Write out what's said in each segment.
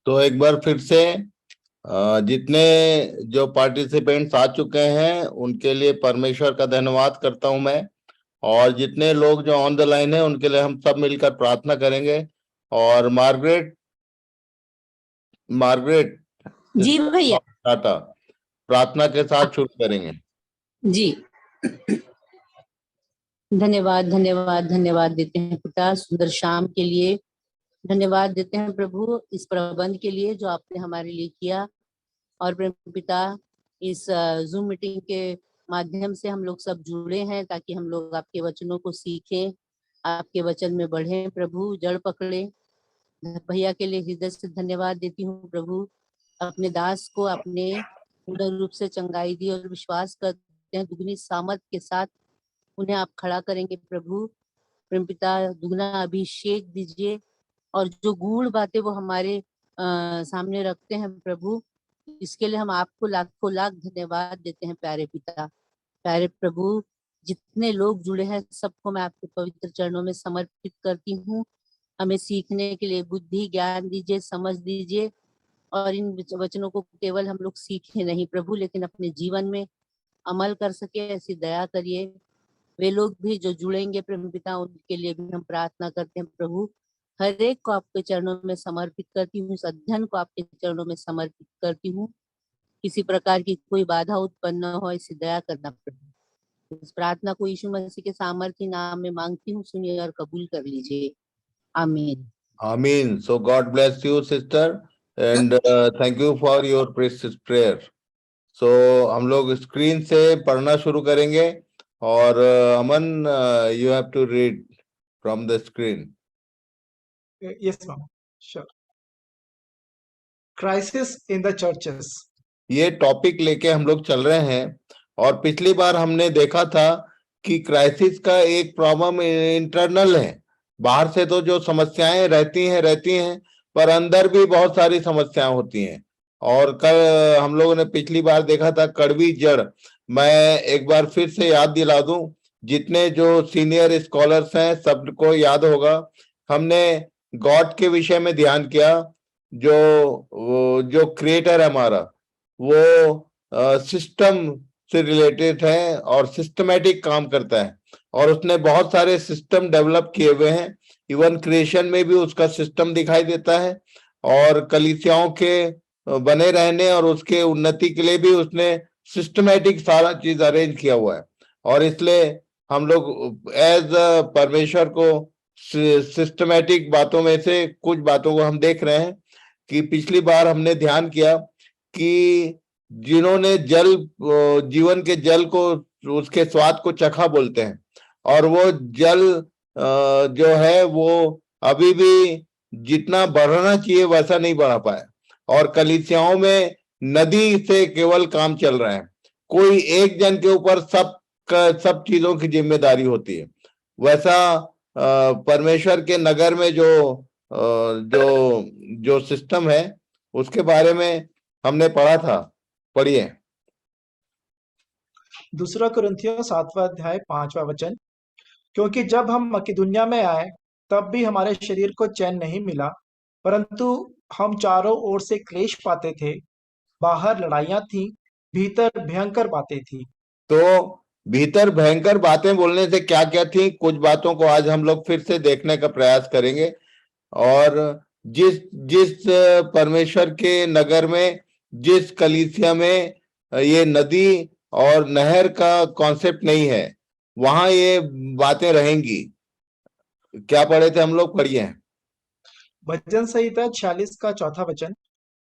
तो एक बार फिर से जितने जो पार्टिसिपेंट्स आ चुके हैं उनके लिए परमेश्वर का धन्यवाद करता हूं मैं। और जितने लोग जो ऑन द लाइन है उनके लिए हम सब मिलकर प्रार्थना करेंगे। और मार्गरेट मार्गरेट जी भैया। टाटा प्रार्थना के साथ शुरू करेंगे। जी, धन्यवाद धन्यवाद धन्यवाद देते हैं पिता सुंदर शाम के लिए। धन्यवाद देते हैं प्रभु इस प्रबंध के लिए जो आपने हमारे लिए किया। और प्रेम पिता, इस जूम मीटिंग के माध्यम से हम लोग सब जुड़े हैं ताकि हम लोग आपके वचनों को सीखें, आपके वचन में बढ़ें प्रभु, जड़ पकड़े। भैया के लिए हृदय से धन्यवाद देती हूँ प्रभु। अपने दास को आपने पूर्ण रूप से चंगाई दी और विश्वास करते हैं दुगनी सामर्थ के साथ उन्हें आप खड़ा करेंगे प्रभु। प्रेम पिता, दुगना अभिषेक दीजिए और जो गूढ़ बातें वो हमारे सामने रखते हैं प्रभु, इसके लिए हम आपको लाखों लाख धन्यवाद देते हैं प्यारे पिता। प्यारे प्रभु, जितने लोग जुड़े हैं सबको मैं आपके पवित्र चरणों में समर्पित करती हूँ। हमें सीखने के लिए बुद्धि ज्ञान दीजिए, समझ दीजिए और इन वचनों को केवल हम लोग सीखे नहीं प्रभु लेकिन अपने जीवन में अमल कर सके, ऐसी दया करिए। वे लोग भी जो जुड़ेंगे प्रेम पिता उनके लिए भी हम प्रार्थना करते हैं प्रभु। हर एक को आपके चरणों में समर्पित करती हूँ, इस अध्ययन को आपके चरणों में समर्पित करती हूँ। किसी प्रकार की कोई बाधा उत्पन्न न हो, ऐसी दया करना प्रभु। इस प्रार्थना को यीशु मसीह के सामर्थ्य नाम में मांगती हूँ, सुनिए और कबूल कर लीजिए। आमीन। आमीन। So God bless you sister and thank you for your precious prayer. So हम लोग स्क्रीन से पढ़ना शुरू करेंगे और Aman you have to read from the screen. Yes ma'am, sure. Crisis in the churches, ये टॉपिक लेके हम लोग चल रहे हैं और पिछली बार हमने देखा था कि क्राइसिस का एक प्रॉब्लम इंटरनल है। बाहर से तो जो समस्याएं रहती हैं पर अंदर भी बहुत सारी समस्याएं होती हैं। और कल हम लोगों ने पिछली बार देखा था कड़वी जड़। मैं एक बार फिर से याद दिला दूं, जितने जो सीनियर स्कॉलर्स हैं सबको याद होगा, हमने गॉड के विषय में ध्यान किया। जो क्रिएटर है हमारा वो सिस्टम से रिलेटेड है और सिस्टमेटिक काम करता है और उसने बहुत सारे सिस्टम डेवलप किए हुए हैं। इवन क्रिएशन में भी उसका सिस्टम दिखाई देता है और कलीसियाओं के बने रहने और उसके उन्नति के लिए भी उसने सिस्टमेटिक सारा चीज अरेंज किया हुआ है। और इसलिए हम लोग एज परमेश्वर को सिस्टमेटिक बातों में से कुछ बातों को हम देख रहे हैं कि पिछली बार हमने ध्यान किया कि जिन्होंने जल, जीवन के जल को, उसके स्वाद को चखा बोलते हैं और वो जल जो है वो अभी भी जितना बढ़ना चाहिए वैसा नहीं बढ़ा पाया। और कलीसियाओं में नदी से केवल काम चल रहा है, कोई एक जन के ऊपर सब चीजों की जिम्मेदारी होती है। वैसा परमेश्वर के नगर में जो सिस्टम है उसके बारे में हमने पढ़ा था। पढ़िए। 2 कुरिन्थियों 7वां अध्याय 5वां वचन। क्योंकि जब हम मकिदुनिया में आए तब भी हमारे शरीर को चैन नहीं मिला, परंतु हम चारों ओर से क्लेश पाते थे। बाहर लड़ाइयां थी, भीतर भयंकर बातें थी। तो भीतर भयंकर बातें बोलने से क्या क्या थी, कुछ बातों को आज हम लोग फिर से देखने का प्रयास करेंगे। और जिस जिस परमेश्वर के नगर में, जिस कलीसिया में ये नदी और नहर का कॉन्सेप्ट नहीं है, वहां ये बातें रहेंगी। क्या पढ़े थे हम लोग? पढ़िए। भजन संहिता 46 का 4था वचन।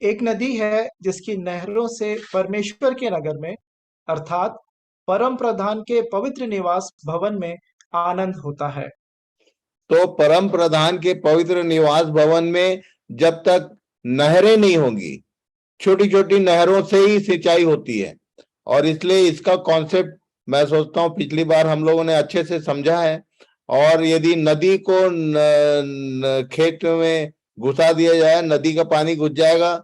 एक नदी है जिसकी नहरों से परमेश्वर के नगर में अर्थात परम प्रधान के पवित्र निवास भवन में आनंद होता है। तो परम प्रधान के पवित्र निवास भवन में जब तक नहरें नहीं होंगी, छोटी छोटी नहरों से ही सिंचाई होती है। और इसलिए इसका कॉन्सेप्ट मैं सोचता हूँ पिछली बार हम लोगों ने अच्छे से समझा है। और यदि नदी को खेत में घुसा दिया जाए, नदी का पानी घुस जाएगा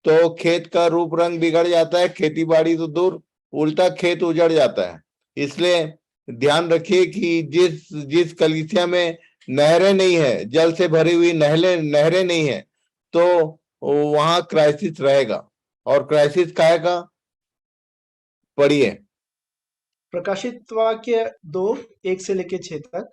तो खेत का रूप रंग बिगड़ जाता है, खेती बाड़ी तो दूर, उल्टा खेत उजड़ जाता है। इसलिए ध्यान रखिए कि जिस कलीसिया में नहरें नहीं है, जल से भरी हुई नहरें नहीं है, तो वहां क्राइसिस रहेगा। और क्राइसिस का आएगा, पढ़िए। प्रकाशित वाक्य 2:1-6 तक।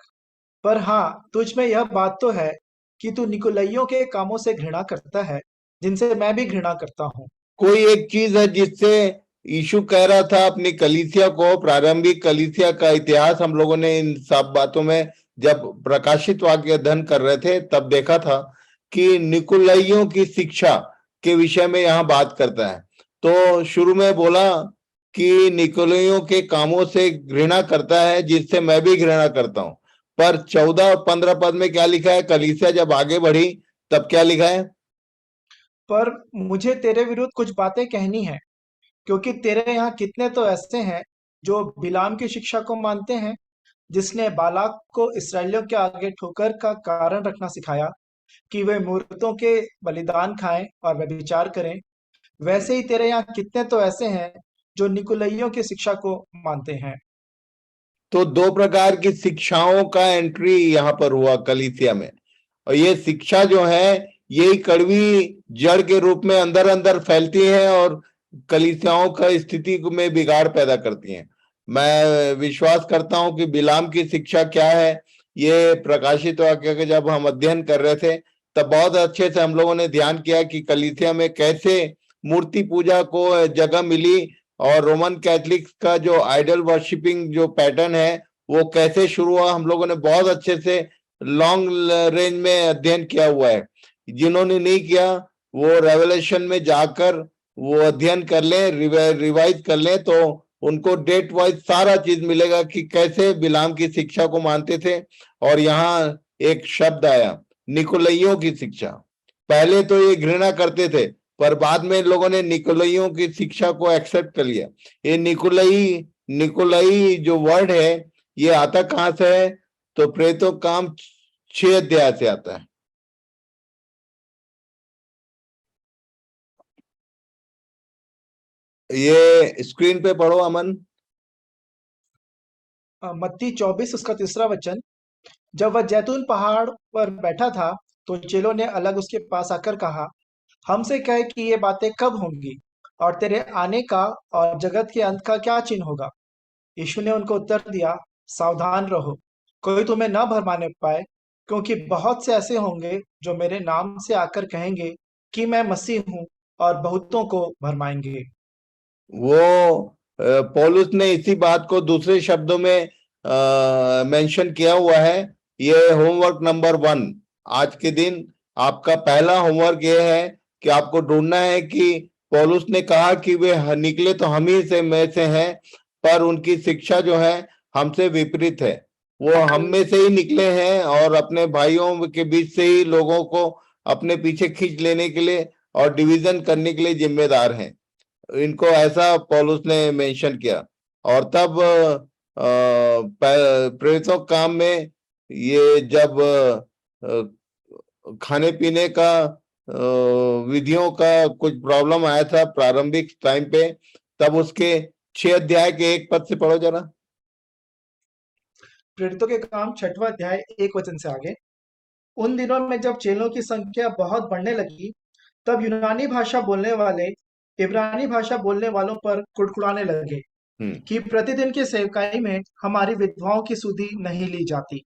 पर हाँ, तुझ में यह बात तो है कि तू निकोलाइयों के कामों से घृणा करता है, जिनसे मैं भी घृणा करता हूँ। कोई एक चीज है जिससे यीशु कह रहा था अपनी कलीसिया को, प्रारंभिक कलीसिया का इतिहास हम लोगों ने इन सब बातों में जब प्रकाशित वाक्य अध्ययन कर रहे थे तब देखा था कि निकोलाइयों की शिक्षा के विषय में यहाँ बात करता है। तो शुरू में बोला कि निकोलाइयों के कामों से घृणा करता है, जिससे मैं भी घृणा करता हूं। पर 14 और 15 पद में क्या लिखा है? कलीसिया जब आगे बढ़ी तब क्या लिखा है? पर मुझे तेरे विरुद्ध कुछ बातें कहनी है, क्योंकि तेरे यहाँ कितने तो ऐसे हैं जो बिलाम की शिक्षा को मानते हैं, जिसने बालाक को इसराइलियों के आगे ठोकर का कारण रखना सिखाया कि वे मूर्तों के बलिदान खाएं और व्यभिचार करें। वैसे ही तेरे यहाँ कितने तो ऐसे हैं जो निकुलइयों की शिक्षा को मानते हैं। तो दो प्रकार की शिक्षाओं का एंट्री यहाँ पर हुआ कलीसिया में। और ये शिक्षा जो है यही कड़वी जड़ के रूप में अंदर अंदर फैलती है और कलीसियाओं का स्थिति में बिगाड़ पैदा करती हैं। मैं विश्वास करता हूं कि बिलाम की शिक्षा क्या है, ये प्रकाशित वाक्य के जब हम अध्ययन कर रहे थे तब बहुत अच्छे से हम लोगों ने ध्यान किया कि कलीसिया में कैसे मूर्ति पूजा को जगह मिली और रोमन कैथलिक का जो आइडल वर्शिपिंग जो पैटर्न है वो कैसे शुरू हुआ। हम लोगों ने बहुत अच्छे से लॉन्ग रेंज में अध्ययन किया हुआ है। जिन्होंने नहीं किया वो रेवलेशन में जाकर वो अध्ययन कर लें, रिवाइज कर लें, तो उनको डेट वाइज सारा चीज मिलेगा कि कैसे बिलाम की शिक्षा को मानते थे। और यहाँ एक शब्द आया, निकोलाइयों की शिक्षा। पहले तो ये घृणा करते थे पर बाद में लोगों ने निकोलाइयों की शिक्षा को एक्सेप्ट कर लिया। ये निकोलाई जो वर्ड है ये आता कहां से है? तो प्रेरितों काम 6 अध्याय से आता है। ये स्क्रीन पे पढ़ो अमन। मत्ती 24 उसका 3 वचन। जब वह जैतून पहाड़ पर बैठा था तो चेलों ने अलग उसके पास आकर कहा, हमसे कहे कि ये बातें कब होंगी और तेरे आने का और जगत के अंत का क्या चिन्ह होगा। यीशु ने उनको उत्तर दिया, सावधान रहो, कोई तुम्हें न भरमाने पाए, क्योंकि बहुत से ऐसे होंगे जो मेरे नाम से आकर कहेंगे कि मैं मसीह हूँ और बहुतों को भरमाएंगे। वो पौलुस ने इसी बात को दूसरे शब्दों में मेंशन किया हुआ है। ये होमवर्क नंबर 1 आज के दिन आपका पहला होमवर्क ये है कि आपको ढूंढना है कि पौलुस ने कहा कि वे निकले तो हम ही से में से हैं, पर उनकी शिक्षा जो है हमसे विपरीत है। वो हम में से ही निकले हैं और अपने भाइयों के बीच से ही लोगों को अपने पीछे खींच लेने के लिए और डिवीजन करने के लिए जिम्मेदार हैं। इनको ऐसा पौलुस ने मेंशन किया। और तब प्रेरितों काम में ये जब खाने पीने का विधियों का कुछ प्रॉब्लम आया था प्रारंभिक टाइम पे, तब उसके 6 अध्याय के 1 पद से पढ़ो जरा। प्रेरितों के काम 6वां अध्याय 1 वचन से आगे। उन दिनों में जब चेलों की संख्या बहुत बढ़ने लगी, तब यूनानी भाषा बोलने वाले इब्रानी भाषा बोलने वालों पर कुड़कुड़ाने लगे कि प्रतिदिन की सेवकाई में हमारी विधवाओं की सुधि नहीं ली जाती।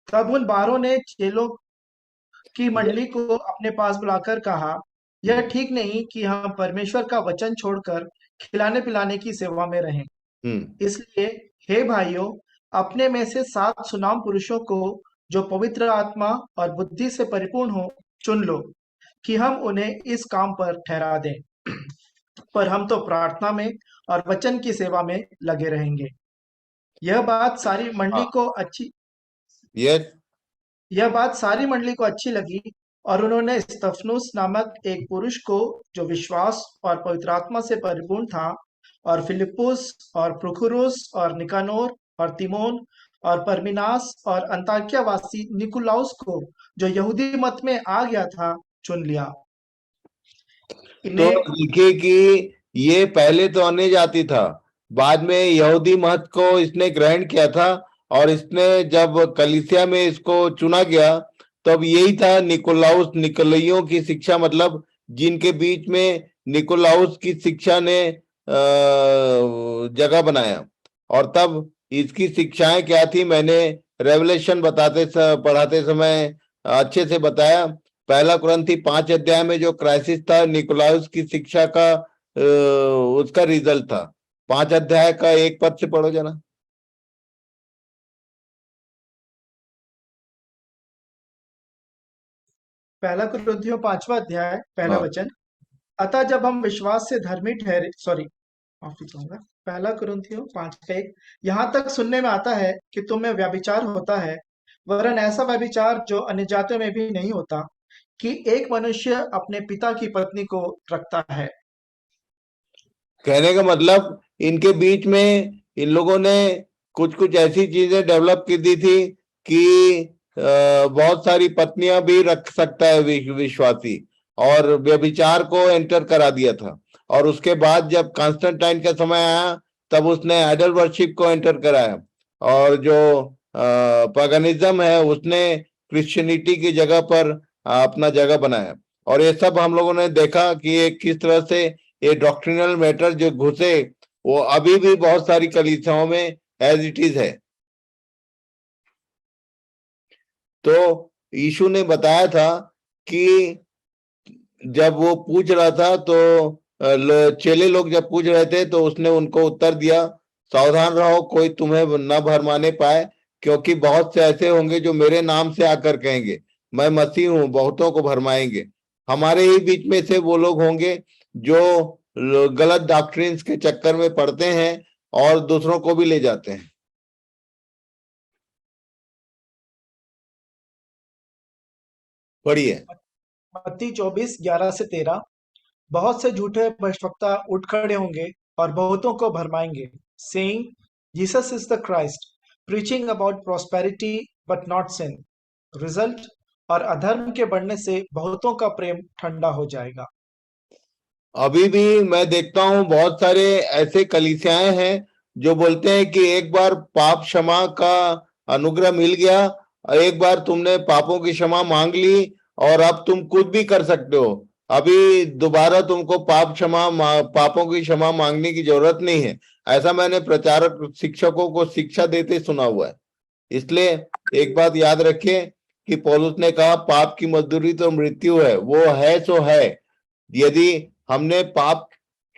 तब उन 12 ने चेलों की मंडली को अपने पास बुलाकर कहा, यह ठीक नहीं कि हम परमेश्वर का वचन छोड़कर खिलाने पिलाने की सेवा में रहें। इसलिए हे भाइयों, अपने में से 7 सुनाम पुरुषों को जो पवित्र आत्मा और बुद्धि से परिपूर्ण हो चुन लो कि हम उन्हें इस काम पर ठहरा दें। पर हम तो प्रार्थना में और वचन की सेवा में लगे रहेंगे। यह बात सारी मंडली को अच्छी यस यह बात सारी मंडली को अच्छी लगी और उन्होंने स्तफनुस नामक एक पुरुष को जो विश्वास और पवित्र आत्मा से परिपूर्ण था, और फिलिप्पुस और प्रुखुरुस और निकानोर और तिमोन और परमिनास और अंताकिया वासी निकुलाउस को जो यहूदी मत में आ गया था चुन लिया। तो इन्हें देखिए कि ये पहले तो अन्य जाति था, बाद में यहूदी मत को इसने ग्रहण किया था। और इसने जब कलीसिया में इसको चुना गया तो अब यही था निकोलाउस निकोलियों की शिक्षा, मतलब जिनके बीच में निकोलाउस की शिक्षा ने जगह बनाया। और तब इसकी शिक्षाएं क्या थी, मैंने रेवलेशन पढ़ाते समय अच्छे से बताया। पहला कुरिन्थी 5 अध्याय में जो क्राइसिस था, निकोलाउस की शिक्षा का उसका रिजल्ट था। 5 अध्याय का 1 पद से पढ़ो जना। पहला कुरिन्थियों 5वां अध्याय पहला हाँ। वचन। अतः जब हम विश्वास से धर्मी ठहरे, माफी चाहूंगा, पहला कुरिन्थियों 5:1। यहाँ तक सुनने में आता है कि तुम में व्यभिचार होता है, वरन ऐसा व्यभिचार जो अन्य जातियों में भी नहीं होता, कि एक मनुष्य अपने पिता की पत्नी को रखता है। कहने का मतलब इनके बीच में इन लोगों ने कुछ कुछ ऐसी चीजें डेवलप की दी थी कि बहुत सारी पत्नियां भी रख सकता है विश्वासी, और व्यभिचार को एंटर करा दिया था। और उसके बाद जब कॉन्स्टेंटाइन का समय आया, तब उसने आइडल वर्शिप को एंटर कराया, और जो पगनिज्म है उसने क्रिश्चियनिटी की जगह पर अपना जगह बनाया। और ये सब हम लोगों ने देखा कि ये किस तरह से ये डॉक्ट्रिनल मैटर जो घुसे, वो अभी भी बहुत सारी कलीसियाओं में एज इट इज है। तो यीशु ने बताया था कि जब वो पूछ रहा था, तो चेले लोग जब पूछ रहे थे, तो उसने उनको उत्तर दिया, सावधान रहो, कोई तुम्हें न भरमाने पाए, क्योंकि बहुत से ऐसे होंगे जो मेरे नाम से आकर कहेंगे मैं मसीह हूं, बहुतों को भरमाएंगे। हमारे ही बीच में से वो लोग होंगे जो गलत डॉक्ट्रिन्स के चक्कर में पड़ते हैं और दूसरों को भी ले जाते हैं। पढ़िए। मत्ती 24:11-13। बहुत से झूठे भविष्यवक्ता उठ खड़े होंगे और बहुतों को भरमाएंगे, saying Jesus is the Christ, preaching about prosperity but not sin. Result, और अधर्म के बढ़ने से बहुतों का प्रेम ठंडा हो जाएगा। अभी भी मैं देखता हूं बहुत सारे ऐसे कलीसियाएं हैं जो बोलते हैं कि एक बार पाप क्षमा का अनुग्रह मिल गया, एक बार तुमने पापों की क्षमा मांग ली और अब तुम कुछ भी कर सकते हो, अभी दोबारा तुमको पापों की क्षमा मांगने की जरूरत नहीं है। ऐसा मैंने प्रचारक शिक्षकों को शिक्षा देते सुना हुआ है। इसलिए एक बात याद रखिए कि पौलुस ने कहा पाप की मजदूरी तो मृत्यु है, वो है सो है। यदि हमने पाप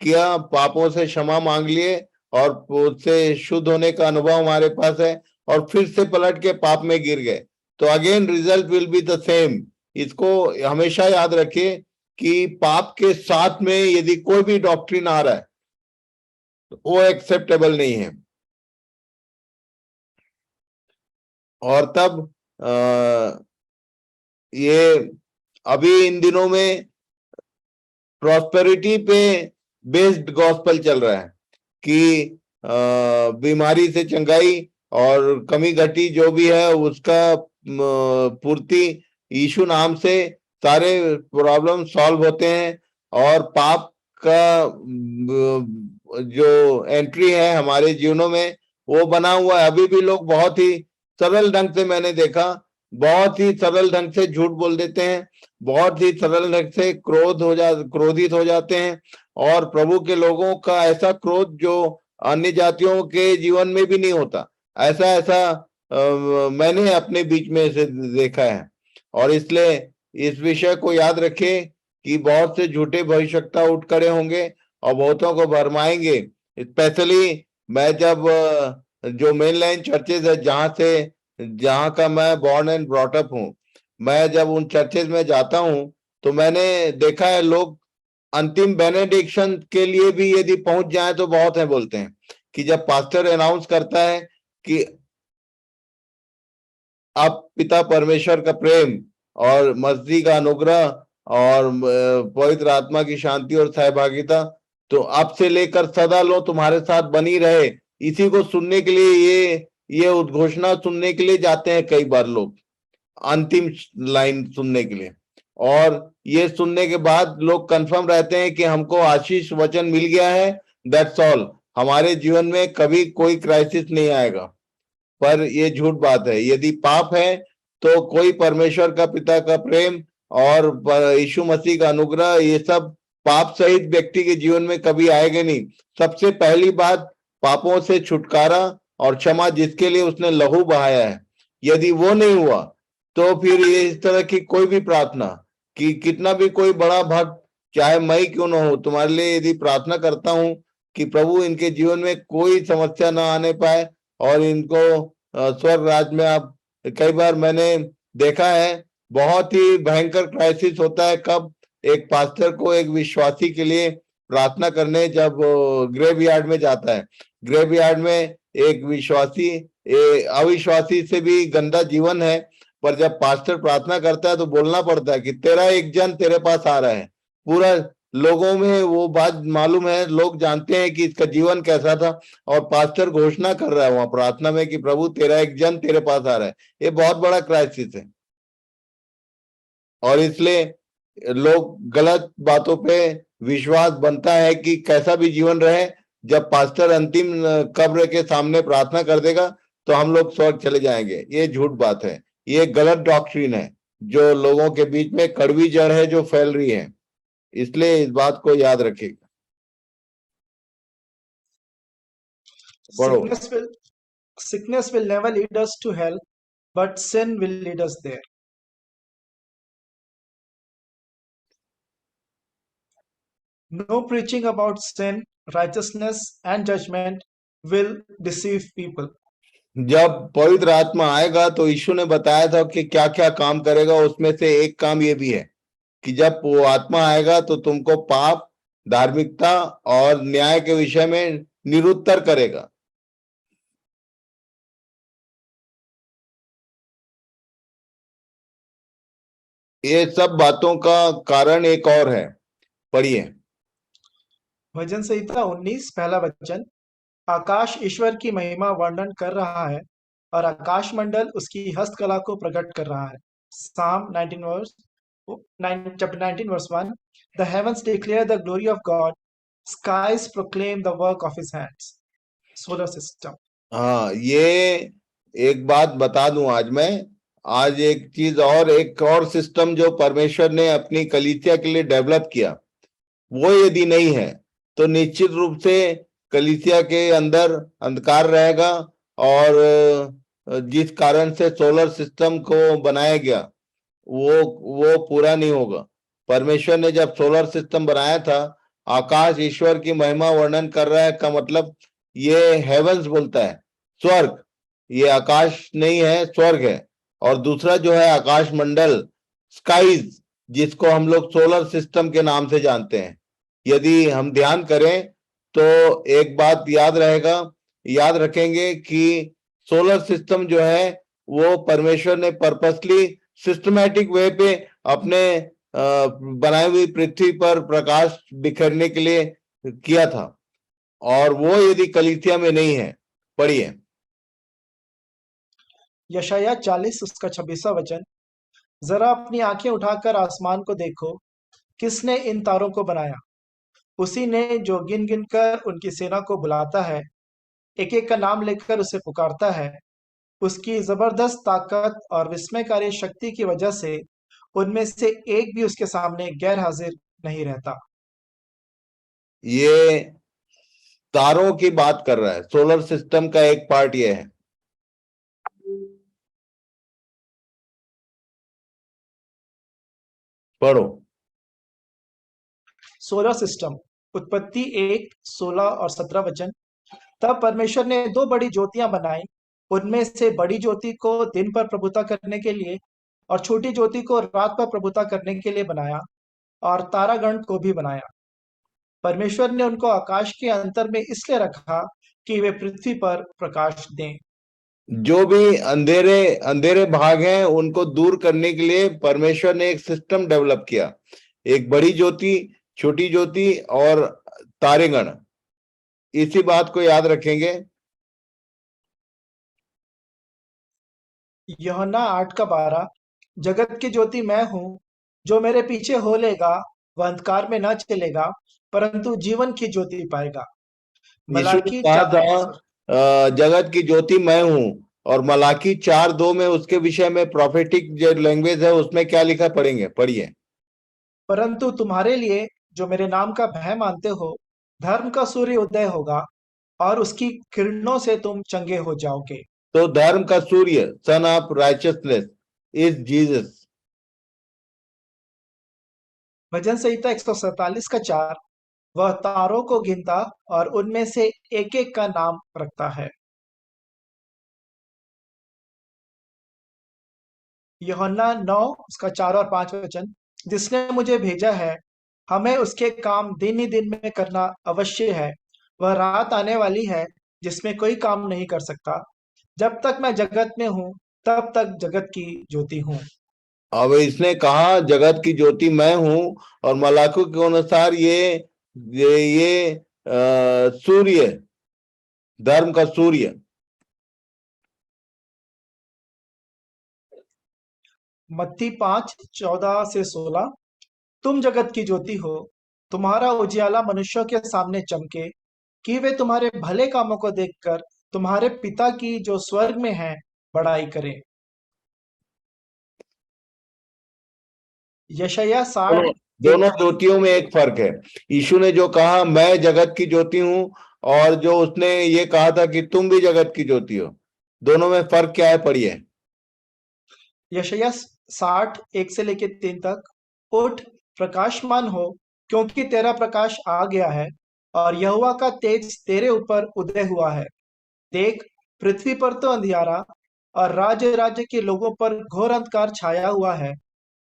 किया, पापों से क्षमा मांग लिए और उससे शुद्ध होने का अनुभव हमारे पास है, और फिर से पलट के पाप में गिर गए, तो again result will be the same. इसको हमेशा याद रखिए कि पाप के साथ में यदि कोई भी डॉक्ट्रिन आ रहा है तो वो एक्सेप्टेबल नहीं है। और तब ये अभी इन दिनों में प्रॉस्पेरिटी पे बेस्ड गॉस्पेल चल रहा है कि बीमारी से चंगाई और कमी घटी जो भी है उसका पूर्ति यीशु नाम से सारे प्रॉब्लम सॉल्व होते हैं, और पाप का जो एंट्री है हमारे जीवनों में वो बना हुआ है। अभी भी लोग बहुत ही सरल ढंग से, मैंने देखा, बहुत ही सरल ढंग से झूठ बोल देते हैं, बहुत ही सरल ढंग से क्रोधित हो जाते हैं, और प्रभु के लोगों का ऐसा क्रोध जो अन्य जातियों के जीवन में भी नहीं होता, ऐसा ऐसा मैंने अपने बीच में से देखा है। और इसलिए इस विषय को याद रखें कि बहुत से झूठे भविष्यवक्ता उठ खड़े होंगे और बहुतों को भरमाएंगे। स्पेशली मैं जब जो मेन लाइन चर्चेज है जहां का मैं बॉर्न एंड ब्रॉट अप हूँ, मैं जब उन चर्चेज में जाता हूँ तो मैंने देखा है लोग अंतिम बेनेडिक्शन के लिए भी यदि पहुंच जाए तो बहुत है बोलते हैं कि जब पास्टर अनाउंस करता है कि अब पिता परमेश्वर का प्रेम और मसीह का अनुग्रह और पवित्र आत्मा की शांति और सहभागिता तो अब से लेकर सदा लो तुम्हारे साथ बनी रहे, इसी को सुनने के लिए ये उद्घोषणा सुनने के लिए जाते हैं कई बार लोग, अंतिम लाइन सुनने के लिए। और ये सुनने के बाद लोग कंफर्म रहते हैं कि हमको आशीष वचन मिल गया है, दैट्स ऑल, हमारे जीवन में कभी कोई क्राइसिस नहीं आएगा। पर ये झूठ बात है। यदि पाप है तो कोई परमेश्वर का पिता का प्रेम और यीशु मसीह का अनुग्रह ये सब पाप सहित व्यक्ति के जीवन में कभी आएगा नहीं। सबसे पहली बात पापों से छुटकारा और क्षमा, जिसके लिए उसने लहू बहाया है। यदि वो नहीं हुआ तो फिर ये इस तरह की कोई भी प्रार्थना कि कितना भी कोई बड़ा भक्त, चाहे मैं ही क्यों ना हो, तुम्हारे लिए यदि प्रार्थना करता हूं कि प्रभु इनके जीवन में कोई समस्या ना आने पाए और इनको स्वर्ग राज्य में आप, कई बार मैंने देखा है बहुत ही भयंकर क्राइसिस होता है कब एक पास्टर को एक विश्वासी के लिए प्रार्थना करने जब ग्रेवयार्ड में जाता है। ग्रेवयार्ड में एक विश्वासी अविश्वासी से भी गंदा जीवन है, पर जब पास्टर प्रार्थना करता है तो बोलना पड़ता है कि तेरा एक जन तेरे पास आ रहा है। पूरा लोगों में वो बात मालूम है, लोग जानते हैं कि इसका जीवन कैसा था, और पास्टर घोषणा कर रहा है वहां प्रार्थना में कि प्रभु तेरा एक जन तेरे पास आ रहा है। ये बहुत बड़ा क्राइसिस है और इसलिए लोग गलत बातों पे विश्वास बनता है कि कैसा भी जीवन रहे, जब पास्टर अंतिम कब्र के सामने प्रार्थना कर देगा तो हम लोग स्वर्ग चले जाएंगे। ये झूठ बात है, ये गलत डॉक्ट्रिन है जो लोगों के बीच में कड़वी जड़ है जो फैल रही है, इसलिए इस बात को याद रखिएगा। पढ़ो। Sickness will never lead us to hell, but sin will lead us there. No preaching about sin, righteousness, and judgment will deceive people. जब पवित्र आत्मा आएगा तो यीशु ने बताया था कि क्या क्या काम करेगा, उसमें से एक काम ये भी है कि जब वो आत्मा आएगा तो तुमको पाप, धार्मिकता और न्याय के विषय में निरुत्तर करेगा। ये सब बातों का कारण एक और है, पढ़िए। भजन संहिता 19 पहला वचन। आकाश ईश्वर की महिमा वर्णन कर रहा है और आकाश मंडल उसकी हस्तकला को प्रकट कर रहा है। Psalm 19 verse 1. The heavens declare the glory of God. Skies proclaim the work of his hands. Solar system. हाँ, ये एक बात बता दूं आज एक चीज और, एक और सिस्टम जो परमेश्वर ने अपनी कलीसिया के लिए डेवलप किया, वो यदि नहीं है तो निश्चित रूप से कलीसिया के अंदर अंधकार रहेगा और जिस कारण से सोलर सिस्टम को बनाया गया वो पूरा नहीं होगा। परमेश्वर ने जब सोलर सिस्टम बनाया था, आकाश ईश्वर की महिमा वर्णन कर रहा है का मतलब ये हेवंस बोलता है, स्वर्ग। ये आकाश नहीं है, स्वर्ग है। और दूसरा जो है आकाश मंडल, स्काईज, जिसको हम लोग सोलर सिस्टम के नाम से जानते हैं। यदि हम ध्यान करें तो एक बात याद रखेंगे कि सोलर सिस्टम जो है वो परमेश्वर ने पर्पसली सिस्टमैटिक वे पे अपने बनाई हुई पृथ्वी पर प्रकाश बिखरने के लिए किया था, और वो यदि कलीसिया में नहीं है, पढ़िए। यशाया 40 उसका 26वां वचन। जरा अपनी आंखें उठाकर आसमान को देखो, किसने इन तारों को बनाया? उसी ने जो गिन गिन कर उनकी सेना को बुलाता है, एक एक का नाम लेकर उसे पुकारता है। उसकी जबरदस्त ताकत और विस्मयकारी शक्ति की वजह से उनमें से एक भी उसके सामने गैर हाजिर नहीं रहता। ये तारों की बात कर रहा है, सोलर सिस्टम का एक पार्ट ये है। पढ़ो। सोलर सिस्टम, उत्पत्ति 1 16 और 17 वचन। तब परमेश्वर ने दो बड़ी ज्योतियां बनाई, उनमें से बड़ी ज्योति को दिन पर प्रभुता करने के लिए और छोटी ज्योति को रात पर प्रभुता करने के लिए बनाया, और तारागण को भी बनाया। परमेश्वर ने उनको आकाश के अंतर में इसलिए रखा कि वे पृथ्वी पर प्रकाश दें। जो भी अंधेरे भाग हैं उनको दूर करने के लिए परमेश्वर ने एक सिस्टम डेवलप किया, एक बड़ी ज्योति, छोटी ज्योति और तारेगण। इसी बात को याद रखेंगे। यूहन्ना 8:12। जगत की ज्योति मैं हूं, जो मेरे पीछे हो लेगा वह अंधकार में न चलेगा परंतु जीवन की ज्योति पाएगा। यीशु ने मलाकी कहा 4:10। था जगत की ज्योति मैं हूं, और मलाकी 4:2 में उसके विषय में प्रोफेटिक जो लैंग्वेज है उसमें क्या लिखा पढ़ेंगे, पढ़िए। परंतु तुम्हारे लिए जो मेरे नाम का भय मानते हो, धर्म का सूर्य उदय होगा और उसकी किरणों से तुम चंगे हो जाओगे। तो धर्म का सूर्य, sun of righteousness, is Jesus. भजन संहिता 147 का 4, वह तारों को गिनता और उनमें से एक एक का नाम रखता है। यूहन्ना 9 उसका 4 और 5 वचन, जिसने मुझे भेजा है, हमें उसके काम दिन ही दिन में करना अवश्य है। वह रात आने वाली है जिसमें कोई काम नहीं कर सकता। जब तक मैं जगत में हूँ, तब तक जगत की ज्योति हूँ। अब इसने कहा जगत की ज्योति मैं हूं, और मलाकू के अनुसार ये सूर्य, धर्म का सूर्य। मत्ती 5 14 से 16, तुम जगत की ज्योति हो। तुम्हारा उजियाला मनुष्यों के सामने चमके, कि वे तुम्हारे भले कामों को देखकर तुम्हारे पिता की जो स्वर्ग में है बड़ाई करें। यशायाह 60 दोनों दोनों 1। ज्योतियों में एक फर्क है। यीशु ने जो कहा मैं जगत की ज्योति हूं, और जो उसने ये कहा था कि तुम भी जगत की ज्योति हो, दोनों में फर्क क्या है, पढ़िए। यशायाह 60 1 से लेकर 3 तक, उठ, प्रकाशमान हो, क्योंकि तेरा प्रकाश आ गया है और यहोवा का तेज तेरे ऊपर उदय हुआ है। देख, पृथ्वी पर तो अंधियारा और राज्य राज्य के लोगों पर घोर अंधकार छाया हुआ है,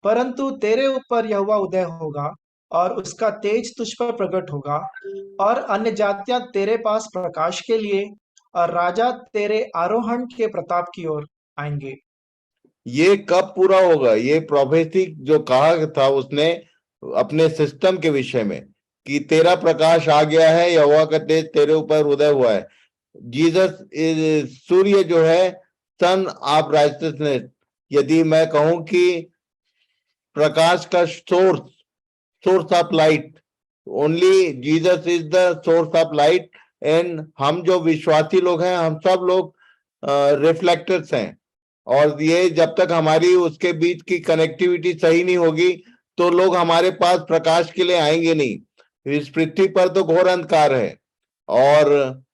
परंतु तेरे ऊपर यहोवा उदय होगा और उसका तेज तुझ पर प्रकट होगा। और अन्य जातियां तेरे पास प्रकाश के लिए और राजा तेरे आरोहण के प्रताप की ओर आएंगे। ये कब पूरा होगा? ये प्रोफेसी जो कहा था उसने अपने सिस्टम के विषय में, कि तेरा प्रकाश आ गया है, यहोवा का तेज तेरे ऊपर उदय हुआ है। जीसस इज सूर्य जो है, सन ऑफ राइचियसनेस। यदि मैं कहूं कि प्रकाश का source of light, only Jesus is the source of light. And हम जो विश्वासी लोग हैं, हम सब लोग रिफ्लेक्टर्स हैं। और ये जब तक हमारी उसके बीच की कनेक्टिविटी सही नहीं होगी, तो लोग हमारे पास प्रकाश के लिए आएंगे नहीं। इस पृथ्वी पर तो घोर अंधकार है, और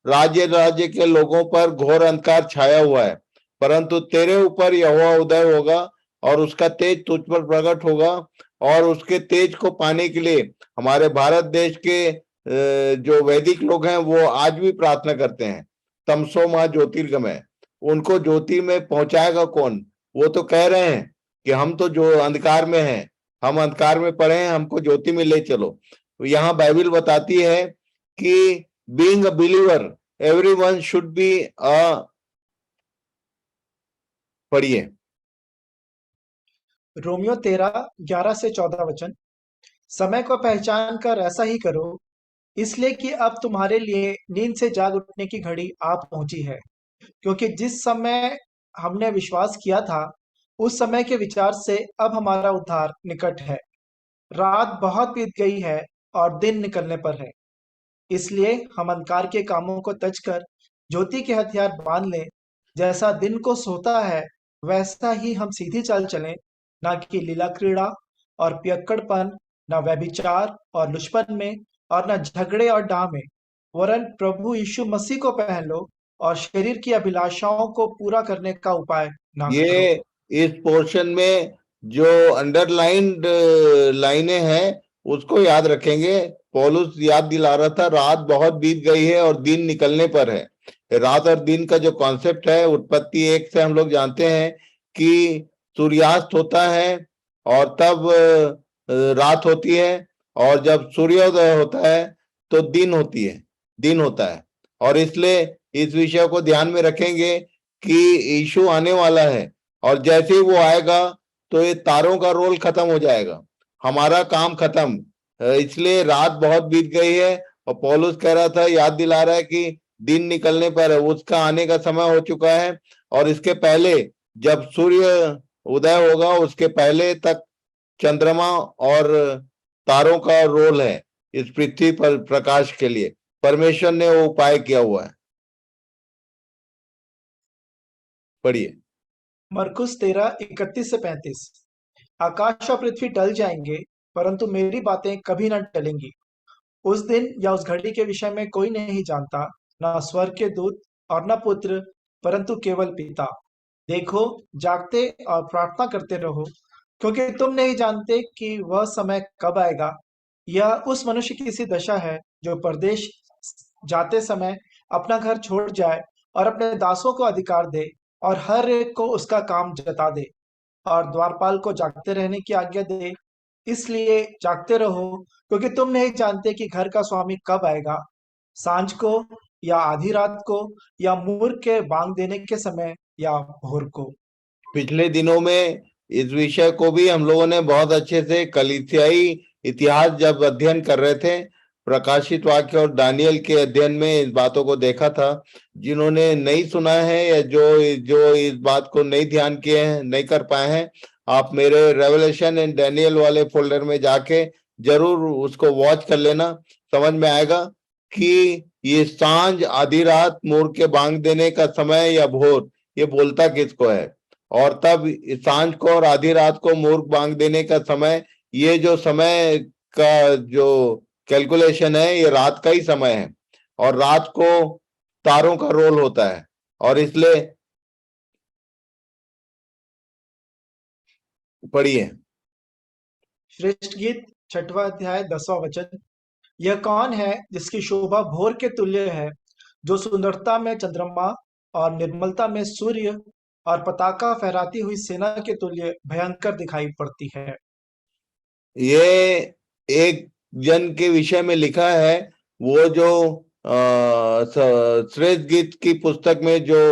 राज्य राज्य के लोगों पर घोर अंधकार छाया हुआ है, परंतु तेरे ऊपर यहोवा उदय होगा और उसका तेज तुझ पर प्रकट होगा। और उसके तेज को पाने के लिए हमारे भारत देश के जो वैदिक लोग हैं वो आज भी प्रार्थना करते हैं, तमसो मां ज्योतिर्गमय। उनको ज्योति में पहुंचाएगा कौन? वो तो कह रहे हैं कि हम तो जो अंधकार में हैं, हम अंधकार में पड़े हैं, हमको ज्योति में ले चलो। यहाँ बाइबल बताती है कि being a believer everyone should be a, पढ़िए। रोमियो 13 11 से 14 वचन, समय को पहचान कर ऐसा ही करो, इसलिए कि अब तुम्हारे लिए नींद से जाग उठने की घड़ी आ पहुंची है। क्योंकि जिस समय हमने विश्वास किया था, उस समय के विचार से अब हमारा उद्धार निकट है। रात बहुत बीत गई है और दिन निकलने पर है। इसलिए हम अंधकार के कामों को त्यज कर ज्योति के हथियार बांध लें। जैसा दिन को सोता है, वैसा ही हम सीधी चाल चलें, ना कि लीला क्रीड़ा और पियक्कड़पन, न व्यभिचार और लुचपन में, और न झगड़े और डाह में, वरन प्रभु यीशु मसीह को पहन लो और शरीर की अभिलाषाओं को पूरा करने का उपाय ना करो। ये इस पोर्शन में जो अंडरलाइंड लाइनें हैं उसको याद रखेंगे। पौलुस याद दिला रहा था, रात बहुत बीत गई है और दिन निकलने पर है। रात और दिन का जो कॉन्सेप्ट है, उत्पत्ति 1 से हम लोग जानते हैं कि सूर्यास्त होता है और तब रात होती है, और जब सूर्योदय होता है तो दिन होता है। और इसलिए इस विषय को ध्यान में रखेंगे कि यीशु आने वाला है, और जैसे ही वो आएगा तो ये तारों का रोल खत्म हो जाएगा, हमारा काम खत्म। इसलिए रात बहुत बीत गई है, और पौलुस कह रहा था, याद दिला रहा है कि दिन निकलने पर है, उसका आने का समय हो चुका है। और इसके पहले जब सूर्य उदय होगा, उसके पहले तक चंद्रमा और तारों का रोल है इस पृथ्वी पर प्रकाश के लिए। परमेश्वर ने वो उपाय किया हुआ है। पढ़िए। मरकुस 13:31 से 35। आकाश और पृथ्वी टल जाएंगे, परंतु मेरी बातें कभी न टलेंगी। उस दिन या उस घड़ी के विषय में कोई नहीं जानता, न स्वर्ग के दूत और न पुत्र, परंतु केवल पिता। देखो, जागते और प्रार्थना करते रहो, क्योंकि तुम नहीं जानते कि वह समय कब आएगा। यह उस मनुष्य की सी दशा है जो परदेश जाते समय अपना घर छोड़ जाए और अपने दासों को अधिकार दे और हर एक को उसका काम जता दे और द्वारपाल को जागते रहने की आज्ञा दे। इसलिए जागते रहो, क्योंकि तुम नहीं जानते कि घर का स्वामी कब आएगा, सांझ को या आधी रात को या मूर्ख के बांग देने के समय या भोर को। पिछले दिनों में इस विषय को भी हम लोगों ने बहुत अच्छे से कलीसियाई इतिहास जब अध्ययन कर रहे थे, प्रकाशित वाक्य और दानियल के अध्ययन में इस बातों को देखा था। जिन्होंने नहीं सुना है या जो इस बात को नहीं ध्यान किए हैं, नहीं कर पाए हैं, आप मेरे रेवलेशन एंड डैनियल वाले फोल्डर में जाके जरूर उसको वॉच कर लेना। समझ में आएगा कि ये सांझ, आधी रात, मोर के बांग देने का समय या भोर, ये बोलता किसको है। और तब सांझ को और आधी रात को मूर्ख बांग देने का समय, ये जो समय का जो कैलकुलेशन है, ये रात का ही समय है और रात को तारों का रोल होता है। और इसलिए पढ़िए। श्रेष्ठ गीत 6वां अध्याय 10वां वचन। यह कौन है जिसकी शोभा भोर के तुल्य है, जो सुंदरता में चंद्रमा और निर्मलता में सूर्य और पताका फहराती हुई सेना के तुल्य भयंकर दिखाई पड़ती है। ये एक जन के विषय में लिखा है, वो जो श्रेष्ठ गीत की पुस्तक में जो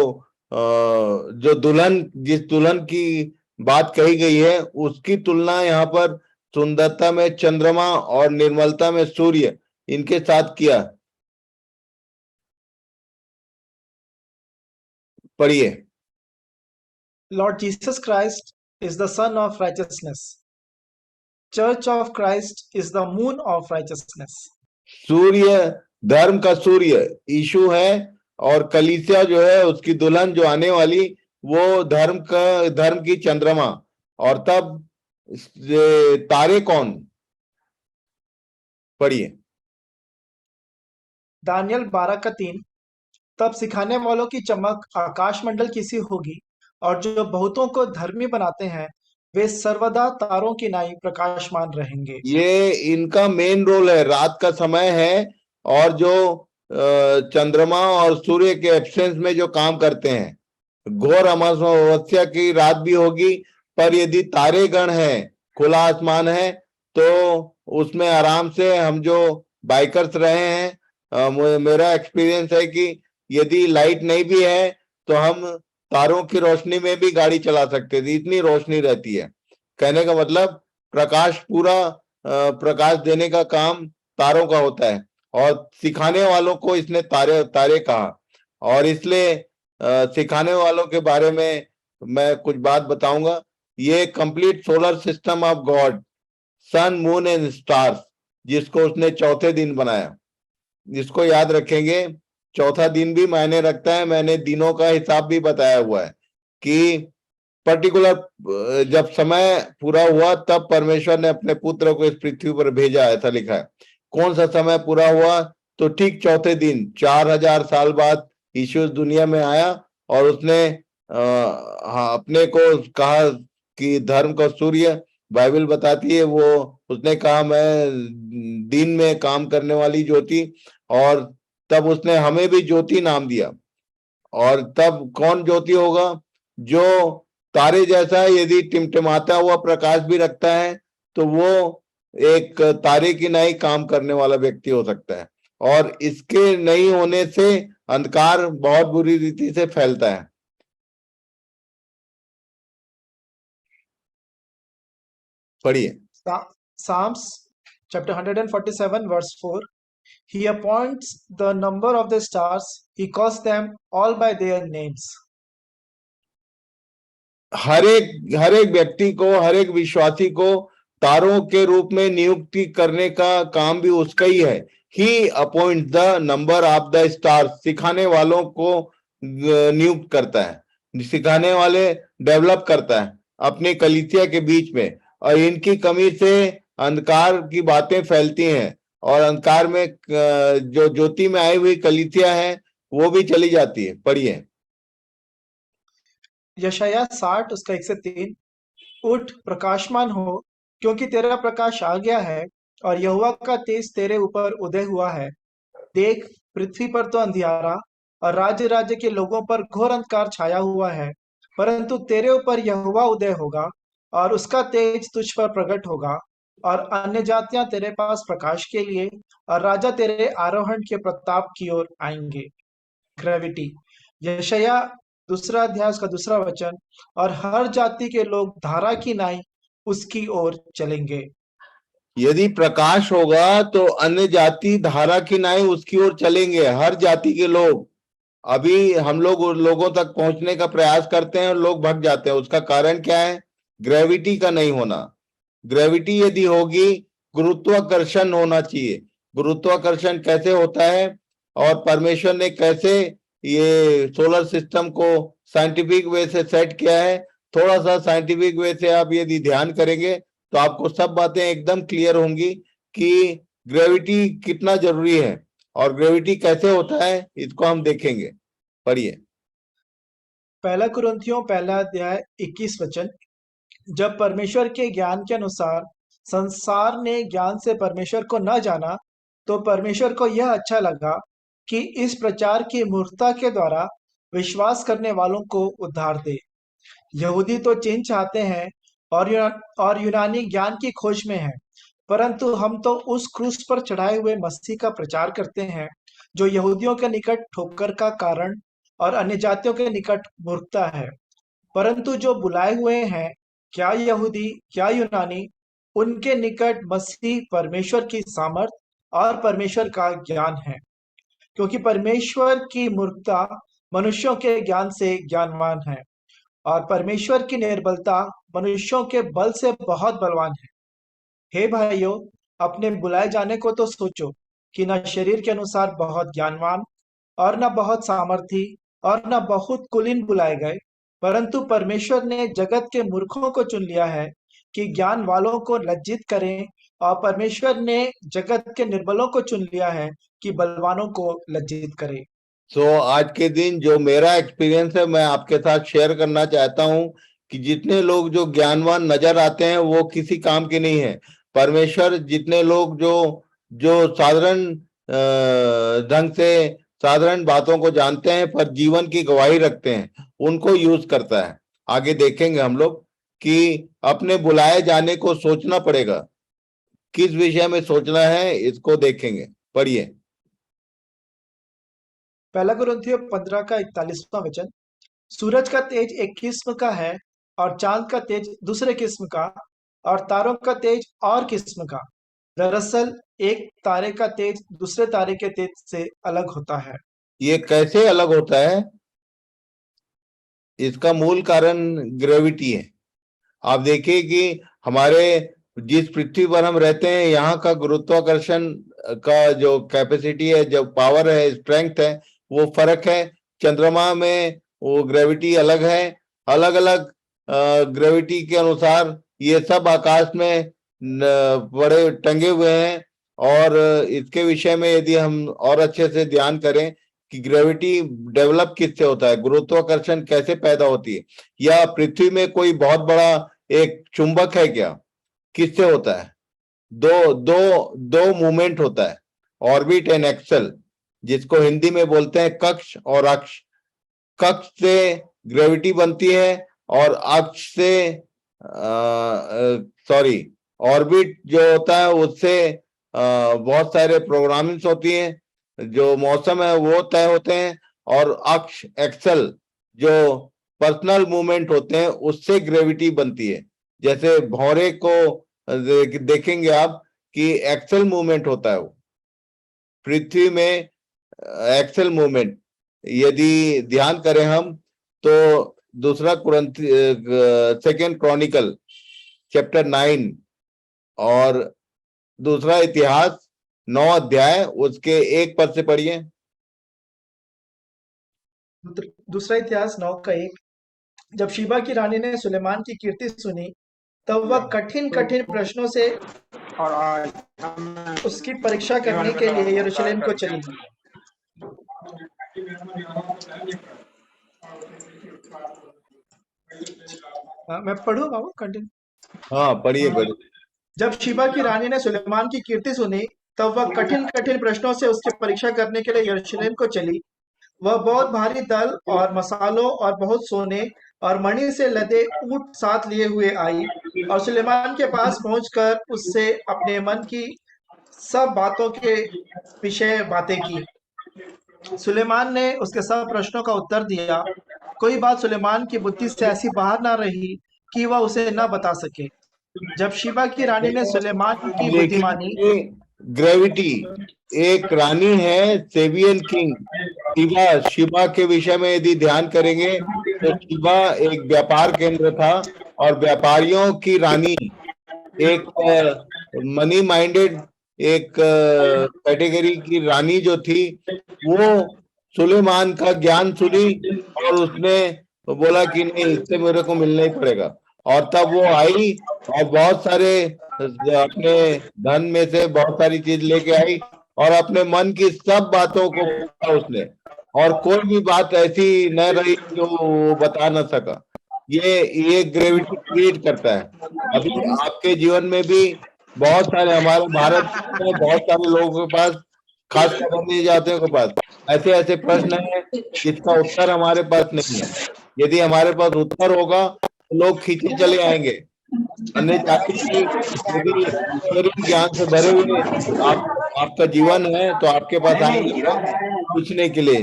दुल्हन, जिस दुल्हन की बात कही गई है, उसकी तुलना यहाँ पर सुंदरता में चंद्रमा और निर्मलता में सूर्य, इनके साथ किया। पढ़िए। Lord Jesus Christ is the Sun of Righteousness. Church of Christ is the moon of righteousness. सूर्य, धर्म का सूर्य यीशु है और कलीसिया जो है उसकी दुल्हन जो आने वाली, वो धर्म की चंद्रमा। और तब तारे कौन? पढ़िए। दानियल 12:3। तब सिखाने वालों की चमक आकाश मंडल की सी होगी, और जो बहुतों को धर्मी बनाते हैं वे सर्वदा तारों की नाई प्रकाशमान रहेंगे। ये इनका मेन रोल है, रात का समय है, और जो चंद्रमा और सूर्य के एब्सेंस में जो काम करते हैं। घोर अमावस्या की रात भी होगी, पर यदि तारे गण हैं, खुला आसमान है, तो उसमें आराम से हम जो बाइकर्स रहे हैं, मेरा एक्सपीरियंस है कि यदि लाइट नहीं भी है तो हम तारों की रोशनी में भी गाड़ी चला सकते थे, इतनी रोशनी रहती है। कहने का मतलब प्रकाश, पूरा प्रकाश देने का काम तारों का होता है, और सिखाने वालों को इसने तारे कहा। और इसलिए सिखाने वालों के बारे में मैं कुछ बात बताऊंगा। ये complete solar system of god, sun, moon and stars, जिसको उसने चौथे दिन बनाया। जिसको याद रखेंगे, चौथा दिन भी मायने रखता है। मैंने दिनों का हिसाब भी बताया हुआ है कि पर्टिकुलर जब समय पूरा हुआ तब परमेश्वर ने अपने पुत्र को इस पृथ्वी पर भेजा, ऐसा लिखा है। कौन सा समय पूरा हुआ? तो ठीक चौथे दिन, 4000 साल बाद यीशु इस दुनिया में आया और उसने अपने को कहा कि धर्म का सूर्य, बाइबल बताती है, वो उसने कहा मैं दिन में काम करने वाली ज्योति, और तब उसने हमें भी ज्योति नाम दिया। और तब कौन ज्योति होगा? जो तारे जैसा यदि टिमटिमाता हुआ प्रकाश भी रखता है, तो वो एक तारे की नहीं काम करने वाला व्यक्ति हो सकता है। और इसके नहीं होने से अंधकार बहुत बुरी रीति से फैलता है। पढ़िए। Psalms chapter 147 verse 4. He appoints the number of the stars, he calls them all by their names. हर एक व्यक्ति को, हर एक विश्वासी को तारों के रूप में नियुक्ति करने का काम भी उसका ही है। He appoint the number of the stars, सिखाने वालों को नियुक्त करता है। सिखाने वाले डेवलप करता है अपनी कलीसिया के बीच में, और इनकी कमी से अंधकार की बातें फैलती हैं और अंधकार में जो ज्योति में आई हुई कलीसिया है वो भी चली जाती है। पढ़िए। यशायाह 60 उसका 1 से 3। उठ, प्रकाशमान हो, क्योंकि तेरा प्रकाश आ गया है और यहोवा का तेज तेरे ऊपर उदय हुआ है। देख, पृथ्वी पर तो अंधियारा और राज्य राज्य के लोगों पर घोर अंधकार छाया हुआ है, परंतु तेरे ऊपर यहोवा उदय होगा और उसका तेज तुझ पर प्रकट होगा। और अन्य जातियां तेरे पास प्रकाश के लिए और राजा तेरे आरोहण के प्रताप की ओर आएंगे। ग्रेविटी। यशायाह 2 अध्याय उसका 2 वचन। और हर जाति के लोग धारा की नाई उसकी ओर चलेंगे। यदि प्रकाश होगा तो अन्य जाति धारा की नाई उसकी ओर चलेंगे। हर जाति के लोग। अभी हम लोग उन लोगों तक पहुंचने का प्रयास करते हैं और लोग भग जाते हैं। उसका कारण क्या है? ग्रेविटी का नहीं होना। ग्रेविटी यदि होगी, गुरुत्वाकर्षण होना चाहिए। गुरुत्वाकर्षण कैसे होता है और परमेश्वर ने कैसे ये सोलर सिस्टम को साइंटिफिक वे से सेट किया है, थोड़ा सा साइंटिफिक वे से आप यदि ध्यान करेंगे तो आपको सब बातें एकदम क्लियर होंगी कि ग्रेविटी कितना जरूरी है और ग्रेविटी कैसे होता है, इसको हम देखेंगे। पढ़िए। 1 कुरिन्थियों 1 अध्याय 21 वचन। जब परमेश्वर के ज्ञान के अनुसार संसार ने ज्ञान से परमेश्वर को न जाना, तो परमेश्वर को यह अच्छा लगा कि इस प्रचार की मूर्खता के द्वारा विश्वास करने वालों को उद्धार दे। यहूदी तो चिन्ह चाहते हैं और यूनानी ज्ञान की खोज में हैं, परंतु हम तो उस क्रूस पर चढ़ाए हुए मसीह का प्रचार करते हैं, जो यहूदियों के निकट ठोकर का कारण और अन्य जातियों के निकट मूर्खता है। परंतु जो बुलाए हुए हैं, क्या यहूदी क्या यूनानी, उनके निकट मसीह परमेश्वर की सामर्थ और परमेश्वर का ज्ञान है, क्योंकि परमेश्वर की मूर्खता मनुष्यों के ज्ञान से ज्ञानवान है और परमेश्वर की निर्बलता मनुष्यों के बल से बहुत बलवान है। हे भाइयों, अपने बुलाए जाने को तो सोचो कि न शरीर के अनुसार बहुत ज्ञानवान और न बहुत सामर्थी और न बहुत कुलीन बुलाए गए, परंतु परमेश्वर ने जगत के मूर्खों को चुन लिया है कि ज्ञान वालों को लज्जित करें, और परमेश्वर ने जगत के निर्बलों को चुन लिया है कि बलवानों को लज्जित करे। आज के दिन जो मेरा एक्सपीरियंस है मैं आपके साथ शेयर करना चाहता हूं कि जितने लोग जो ज्ञानवान नजर आते हैं वो किसी काम के नहीं है। परमेश्वर जितने लोग जो जो साधारण ढंग से साधारण बातों को जानते हैं पर जीवन की गवाही रखते हैं, उनको यूज करता है। आगे देखेंगे हम लोग कि अपने बुलाए जाने को सोचना पड़ेगा। किस विषय में सोचना है इसको देखेंगे। पढ़िए। 1 कुरिन्थियों 15 का 41वां वचन। सूरज का तेज एक किस्म का है और चांद का तेज दूसरे किस्म का और तारों का तेज और किस्म का। दरअसल एक तारे का तेज दूसरे तारे के तेज से अलग होता है। ये कैसे अलग होता है? इसका मूल कारण ग्रेविटी है। आप देखिए कि हमारे जिस पृथ्वी पर हम रहते हैं यहाँ का गुरुत्वाकर्षण का जो कैपेसिटी है, जो पावर है, स्ट्रेंथ है, वो फर्क है। चंद्रमा में वो ग्रेविटी अलग है। अलग अलग ग्रेविटी के अनुसार ये सब आकाश में बड़े टंगे हुए हैं। और इसके विषय में यदि हम और अच्छे से ध्यान करें कि ग्रेविटी डेवलप किससे होता है, गुरुत्वाकर्षण कैसे पैदा होती है, या पृथ्वी में कोई बहुत बड़ा एक चुंबक है क्या, किससे होता है? दो दो दो मूवमेंट होता है, ऑर्बिट एंड एक्सल, जिसको हिंदी में बोलते हैं कक्ष और अक्ष। कक्ष से ग्रेविटी बनती है और अक्ष से सॉरी ऑर्बिट जो होता है उससे बहुत सारे प्रोग्रामिंग्स होती हैं, जो मौसम है वो तय होते हैं। और अक्ष एक्सल जो पर्सनल मूवमेंट होते हैं उससे ग्रेविटी बनती है। जैसे भौरे को देखेंगे आप कि एक्सल मूवमेंट होता है, वो पृथ्वी में एक्सल मूवमेंट यदि ध्यान करें हम तो दूसरा कुरिन्थी 2 क्रॉनिकल चैप्टर 9 और दूसरा इतिहास 9 अध्याय उसके 1 पद से पढ़िए। दूसरा इतिहास 9 का 1। जब शीबा की रानी ने सुलेमान की कीर्ति सुनी तब वह कठिन कठिन प्रश्नों से और आज हम उसकी परीक्षा करने के लिए यरूशलेम को चली। मैं पढ़ूं बाबू, कंटिन्यू। हाँ पढ़िए पढ़िए। जब शीबा की रानी ने सुलेमान की कीर्ति सुनी तब वह कठिन कठिन प्रश्नों से उसकी परीक्षा करने के लिए यरूशलेम को चली। वह बहुत भारी दल और मसालों और बहुत सोने और मणि से लदे ऊंट साथ लिए हुए आई और सुलेमान के पास पहुंचकर उससे अपने मन की सब बातों के विषय बातें की। सुलेमान ने उसके सब प्रश्नों का उत्तर दिया। कोई बात सुलेमान की बुद्धि से ऐसी बाहर ना रही कि वह उसे न बता सके। जब शीबा की रानी ने सुलेमान की बुद्धिमानी, ग्रेविटी, एक रानी है सेबियन किंग शिबा। शिबा के विषय में यदि ध्यान करेंगे तो शिबा एक व्यापार केंद्र था और व्यापारियों की रानी, एक मनी माइंडेड एक कैटेगरी की रानी जो थी, वो सुलेमान का ज्ञान सुनी और उसने बोला कि नहीं, इससे मेरे को मिलना ही पड़ेगा। और तब वो आई और बहुत सारे अपने धन में से बहुत सारी चीज लेके आई और अपने मन की सब बातों को पूछा उसने, और कोई भी बात ऐसी न रही जो वो बता न सका। ये ग्रेविटी क्रिएट करता है। अभी आपके जीवन में भी बहुत सारे, हमारे भारत में बहुत सारे लोगों के पास, खासकर अन्य जातियों के पास ऐसे ऐसे प्रश्न है जिसका उत्तर हमारे पास नहीं है। यदि हमारे पास उत्तर होगा तो लोग खींचे चले आएंगे। अन्य जाति की यदि ईश्वरीय ज्ञान से भरे हुए आपका जीवन है तो आपके पास आएंगे पूछने के लिए।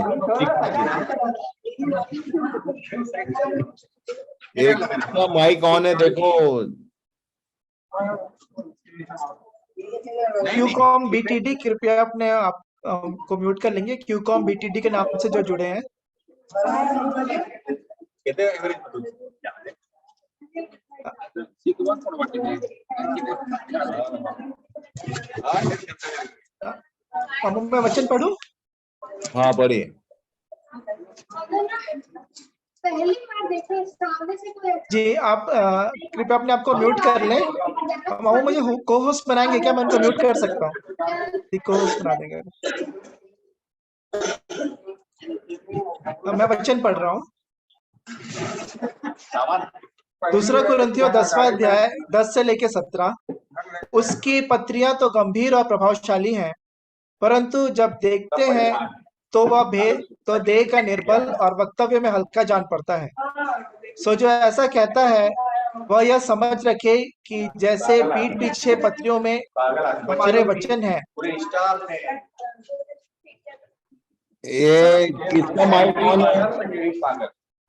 एक माइक ऑन है, देखो। क्यूकॉम बीटीडी, कृपया अपने आप को म्यूट कर लेंगे। क्यूकॉम बीटीडी के नाम से जो जुड़े हैं। मैं वचन पढ़ूं? हाँ पढ़िए। पहली बार देखे सामने से कोई जी, आप कृपया अपने आप को म्यूट कर लें। मामू मुझे को होस्ट बनाएंगे क्या? मैं उनको म्यूट कर सकता हूँ? को होस्ट बना देंगे। मैं वचन पढ़ रहा हूँ। दूसरा कुरिन्थियों 10वां अध्याय 10 से लेके 17। उसकी पत्रियां तो गंभीर और प्रभावशाली हैं, परंतु जब देखते हैं तो वह भेद तो देह का निर्बल और वक्तव्य में हल्का जान पड़ता है। सो जो ऐसा कहता है वह यह समझ रखे कि जैसे पीठ पीछे पत्रियों में हमारे वचन हैं। ये किसका माइक ऑन है?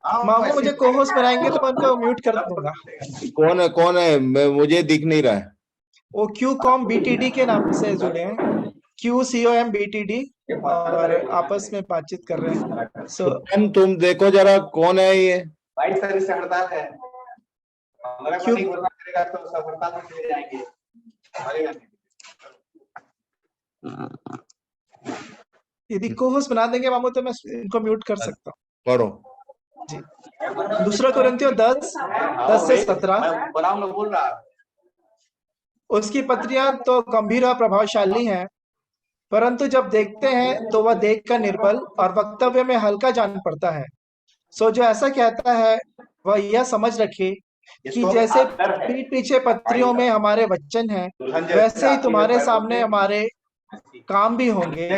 मामू मुझे को होस्ट बनाएंगे तो मैं उनको म्यूट कर दूंगा। कौन है? मुझे दिख नहीं रहा है। वो क्यूकॉम बीटीडी के नाम से जुड़े हैं। QCOM BTD और आपस में बातचीत कर रहे हैं। सो तुम देखो जरा कौन है ये। भाई सर इससे हड़ताल है, हमारा को नहीं बोलना करेगा तो सब हड़ताल में चले जाएंगे। यदि को होस्ट बना देंगे मामू तो मैं इनको म्यूट कर सकता हूँ। पढ़ो जी। दूसरा कुरिन्थियों 10 से 17। बोल रहा। उसकी पत्रियां तो गंभीर और प्रभावशाली हैं, परंतु जब देखते हैं तो वह देह का निर्बल और वक्तव्य में हल्का जान पड़ता है। सो जो ऐसा कहता है वह यह समझ रखे कि जैसे पीठ पीछे पत्रियों में हमारे वचन हैं, वैसे ही तुम्हारे सामने हमारे काम भी होंगे,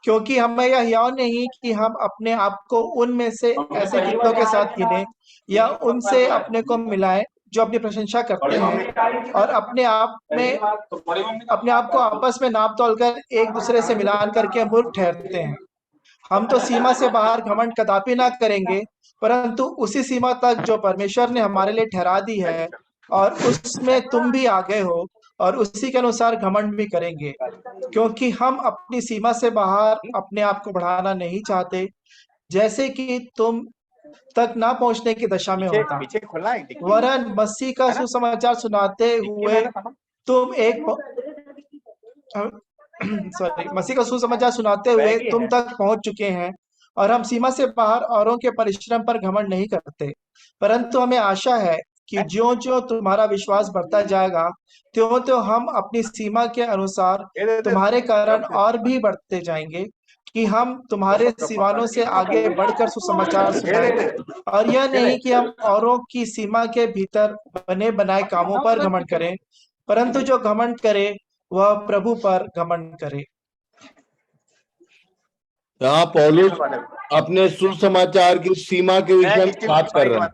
क्योंकि हमें यह याद नहीं कि हम अपने आप को उनमें से ऐसे कितनों के साथ गिने या उनसे अपने को मिलाएं जो अपनी प्रशंसा करते हैं और अपने आप को आपस में नाप तोल कर एक दूसरे से मिलान करके मूर्ख ठहरते हैं। हम तो सीमा से बाहर घमंड कदापि ना करेंगे, परंतु उसी सीमा तक जो परमेश्वर ने हमारे लिए ठहरा दी है, और उसमें तुम भी आ गए हो, और उसी के अनुसार घमंड भी करेंगे, क्योंकि हम अपनी सीमा से बाहर अपने आप को बढ़ाना नहीं चाहते, जैसे कि तुम तक ना पहुंचने की दशा में होता। वरन मसीह का सुसमाचार सुनाते हुए तुम मसीह का सुसमाचार सुनाते हुए तुम तक पहुंच चुके हैं, और हम सीमा से बाहर औरों के परिश्रम पर घमंड नहीं करते, परंतु हमें आशा है कि ज्यों ज्यों तुम्हारा विश्वास बढ़ता जाएगा, त्यों त्यों हम अपनी सीमा के अनुसार तुम्हारे कारण और भी बढ़ते जाएंगे, कि हम तुम्हारे सिवानों से आगे बढ़कर सुसमाचार सुनाएं। और यह नहीं कि हम औरों की सीमा के भीतर बने बनाए कामों पर घमंड करें, परंतु जो घमंड करे वह प्रभु पर घमंड करे। यहाँ पौलुस अपने सुसमाचार की सीमा के विषय में बात कर रहे हैं।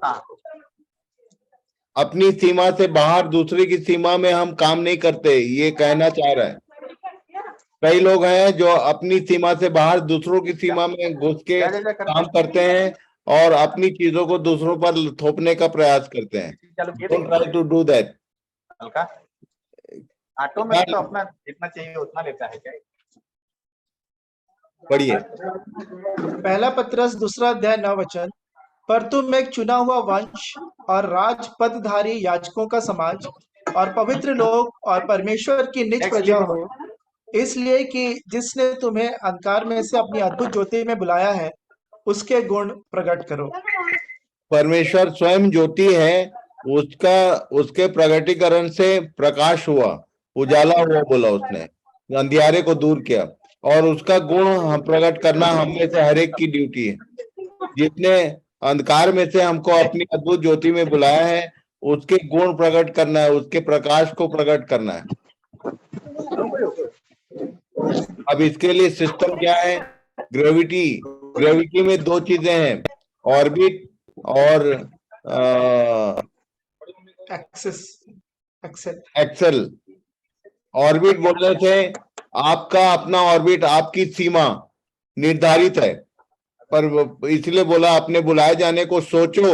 अपनी सीमा से बाहर दूसरे की सीमा में हम काम नहीं करते, ये कहना चाह रहा है। कई लोग हैं जो अपनी सीमा से बाहर दूसरों की सीमा में घुस के काम करते हैं और अपनी चीजों को दूसरों पर थोपने का प्रयास करते हैं। Don't try to do that. हल्का ऑटो में तो अपना जितना चाहिए उतना लेता है क्या? पढ़िए। पहला पत्रस 2 अध्याय 9 वचन। पर तुम एक चुना हुआ वंश और राजपदधारी याजकों का समाज और पवित्र लोग और परमेश्वर की निज प्रजा हो, इसलिए कि जिसने तुम्हें अंधकार में से अपनी अद्भुत ज्योति में बुलाया है, उसके गुण प्रकट करो। परमेश्वर स्वयं ज्योति है, उसके प्रगटीकरण से प्रकाश हुआ, उजाला हुआ बोला उसने, अंधियारे को दूर किया, और उसका गुण हम प्रकट करना हम में से हर एक की ड्यूटी है। जितने अंधकार में से हमको अपनी अद्भुत ज्योति में बुलाया है, उसके गुण प्रकट करना है, उसके प्रकाश को प्रकट करना है। अब इसके लिए सिस्टम क्या है? ग्रेविटी में 2 चीजें हैं, ऑर्बिट और एक्सेल। ऑर्बिट बोलने से आपका अपना ऑर्बिट, आपकी सीमा निर्धारित है, पर इसलिए बोला अपने बुलाए जाने को सोचो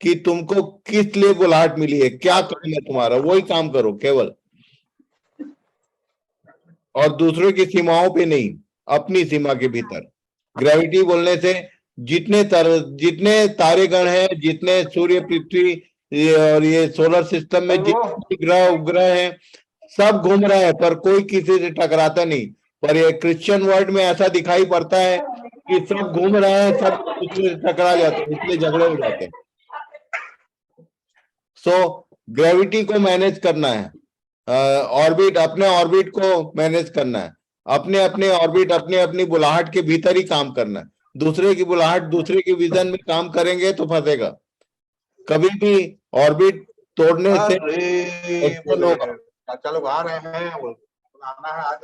कि तुमको किस लिए बुलाहट मिली है, क्या काम है तुम्हारा, वही काम करो केवल, और दूसरों की सीमाओं पे नहीं, अपनी सीमा के भीतर। ग्रेविटी बोलने से जितने तारेगण हैं, जितने सूर्य, पृथ्वी और ये सोलर सिस्टम में जितने ग्रह उपग्रह हैं, सब घूम रहे हैं, पर कोई किसी से टकराता नहीं। पर ये क्रिश्चियन वर्ल्ड में ऐसा दिखाई पड़ता है कि सब घूम रहे हैं, सब किसी से टकरा जाते हैं, इसलिए झगड़े हो जाते हैं। सो ग्रेविटी को मैनेज करना है, ऑर्बिट, अपने ऑर्बिट को मैनेज करना है, अपने ऑर्बिट, अपनी बुलाहट के भीतर ही काम करना है। दूसरे की बुलाहट, दूसरे की विजन में काम करेंगे तो फंसेगा। कभी भी ऑर्बिट तोड़ने से चलो आ रहे हैं, आना है आज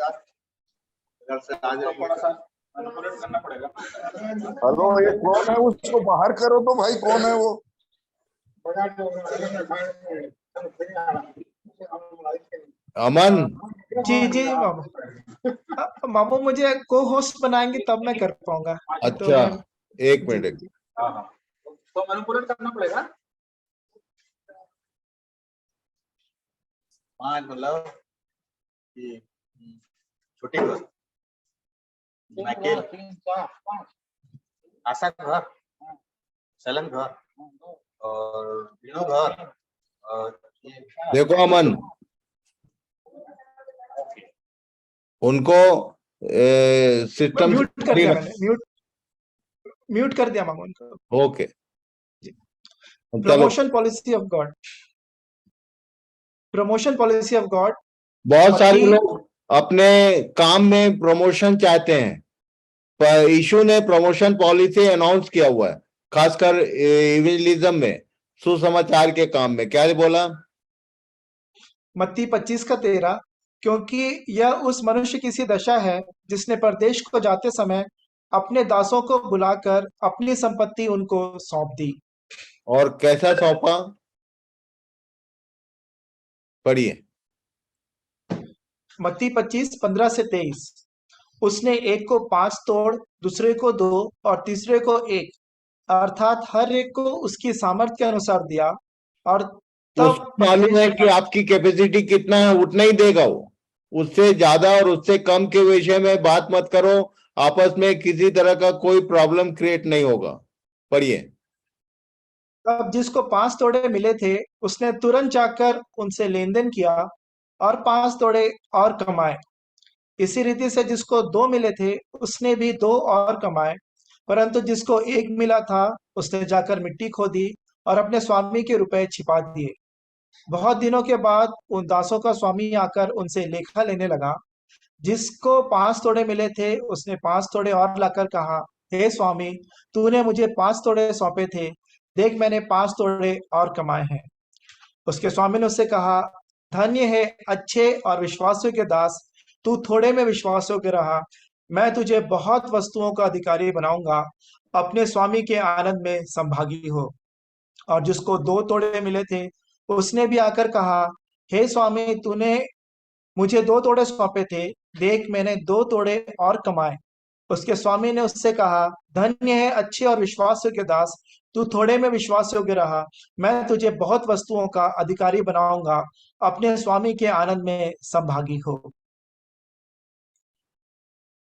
घर से आज थोड़ा सा अनुकूलन करना पड़ेगा। हेलो, ये कौन है? उसको बाहर करो तो भाई, कौन है वो? अमन जी मामू मुझे को होस्ट बनाएंगे तब मैं कर पाऊंगा। अच्छा, एक मिनट। तो अनुकूलन करना पड़ेगा। 5 मतलब छोटी घर, आशा घर, सलन घर और विनू घर और देखो अमन, उनको सिस्टम म्यूट कर दिया मैंने, म्यूट कर दिया मामू उनको। Okay. Promotion policy of God. Promotion policy of God. बहुत सारे लोग अपने काम में प्रमोशन चाहते हैं, पर यीशु ने प्रमोशन पॉलिसी अनाउंस किया हुआ है, खासकर इवेंजलिज्म में, सुसमाचार के काम में। क्या बोला? मत्ती 25:13, क्योंकि यह उस मनुष्य की सी दशा है जिसने परदेश को जाते समय अपने दासों को बुलाकर अपनी संपत्ति उनको सौंप दी। और कैसा सौंपा? पढ़िए। मत्ती 25:15-23। उसने एक को 5 तोड़, दूसरे को 2 और तीसरे को 1, अर्थात हर एक को उसकी सामर्थ्य के अनुसार दिया। और तब मालूम है कि आपकी कैपेसिटी कितना है, उतना ही देगा वो। उससे ज्यादा और उससे कम के विषय में बात मत करो, आपस में किसी तरह का कोई प्रॉब्लम क्रिएट नहीं होगा। पढ़िए। तब जिसको 5 तोड़े मिले थे, उसने तुरंत जाकर उनसे लेन देन किया और 5 तोड़े और कमाए। इसी रीति से जिसको 2 मिले थे, उसने भी 2 और कमाए। परंतु जिसको एक मिला था उसने जाकर मिट्टी खोदी और अपने स्वामी के रुपए छिपा दिए। बहुत दिनों के बाद उन दासों का स्वामी आकर उनसे लेखा लेने लगा। जिसको 5 तोड़े मिले थे उसने 5 तोड़े और लाकर कहा, हे स्वामी, तूने मुझे 5 तोड़े सौंपे थे, देख मैंने 5 तोड़े और कमाए हैं। उसके स्वामी ने उससे कहा, धन्य है अच्छे और विश्वासयोग्य दास, तू थोड़े में विश्वासयोग्य रहा, मैं तुझे बहुत वस्तुओं का अधिकारी बनाऊंगा, अपने स्वामी के आनंद में संभागी हो। और जिसको 2 तोड़े मिले थे उसने भी आकर कहा, हे स्वामी, तूने मुझे 2 तोड़े सौंपे थे, देख मैंने 2 तोड़े और कमाए। उसके स्वामी ने उससे कहा, धन्य है अच्छे और विश्वासयोग्य दास, तू थोड़े में विश्वासयोग्य रहा, मैं तुझे बहुत वस्तुओं का अधिकारी बनाऊंगा, अपने स्वामी के आनंद में संभागी हो।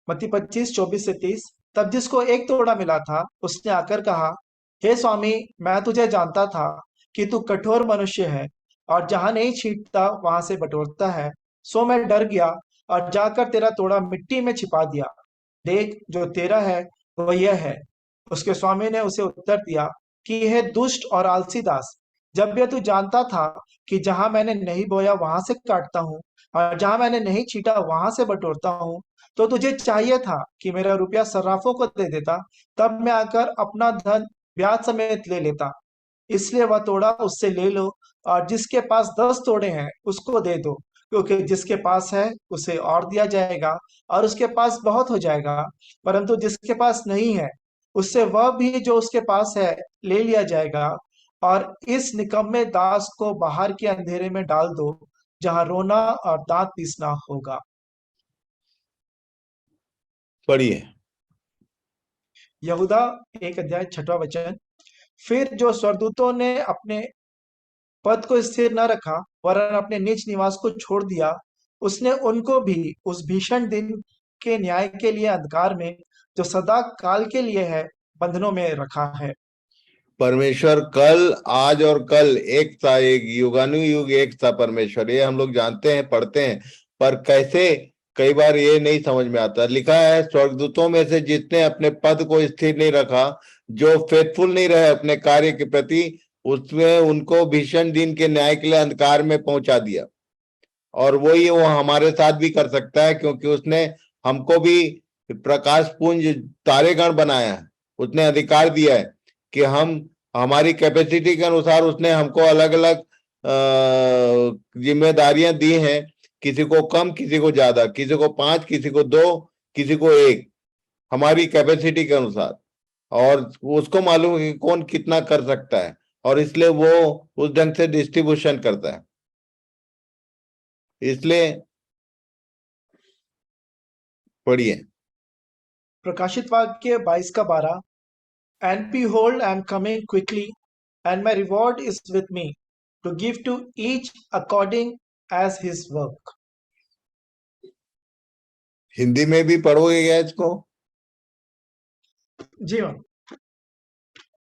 मत्ती 25:24-30। तब जिसको 1 तोड़ा मिला था उसने आकर कहा, हे स्वामी, मैं तुझे जानता था कि तू कठोर मनुष्य है और जहां नहीं छींटता वहां से बटोरता है, सो मैं डर गया और जाकर तेरा तोड़ा मिट्टी में छिपा दिया। देख, जो तेरा है वह यह है। उसके स्वामी ने उसे उत्तर दिया कि यह दुष्ट और आलसी दास, जब यह तू जानता था कि जहां मैंने नहीं बोया वहां से काटता हूँ और जहां मैंने नहीं छीटा वहां से बटोरता हूँ, तो तुझे चाहिए था कि मेरा रुपया सर्राफों को दे देता, तब मैं आकर अपना धन ब्याज समेत ले लेता। इसलिए वह तोड़ा उससे ले लो और जिसके पास 10 तोड़े हैं उसको दे दो, क्योंकि जिसके पास है उसे और दिया जाएगा और उसके पास बहुत हो जाएगा, परंतु जिसके पास नहीं है उससे वह भी जो उसके पास है ले लिया जाएगा। और इस निकम्मे दास को बाहर के अंधेरे में डाल दो, जहां रोना और दांत पीसना होगा। पढ़िए। यहूदा 1 अध्याय 6वां वचन। फिर जो स्वर्गदूतों ने अपने पद को स्थिर न रखा वरन अपने निज निवास को छोड़ दिया, उसने उनको भी उस भीषण दिन के न्याय के लिए अंधकार में, जो सदा काल के लिए है, बंधनों में रखा है। परमेश्वर कल, आज और कल एक था, एक युगानुयुग एक था परमेश्वर, ये हम लोग जानते हैं, पढ़ते हैं, पर कैसे कई बार ये नहीं समझ में आता। लिखा है, स्वर्गदूतों में से जिसने अपने पद को स्थिर नहीं रखा, जो फेथफुल नहीं रहे अपने कार्य के प्रति, उसमें उनको भीषण दिन के न्याय के लिए अंधकार में पहुंचा दिया। और वही वो हमारे साथ भी कर सकता है, क्योंकि उसने हमको भी प्रकाश पुंज तारेगण बनाया है, उसने अधिकार दिया है कि हम हमारी कैपेसिटी के अनुसार उसने हमको अलग अलग जिम्मेदारियां दी हैं, किसी को कम किसी को ज्यादा, किसी को 5 किसी को 2 किसी को 1, हमारी कैपेसिटी के अनुसार। और उसको मालूम है कि कौन कितना कर सकता है, और इसलिए वो उस ढंग से डिस्ट्रीब्यूशन करता है। इसलिए पढ़िए। प्रकाशित वाक्य 22:12। And behold, I am coming quickly, and my reward is with me, to give to each according as his work. Hindi में भी पढ़ोगे क्या इसको? जी हाँ।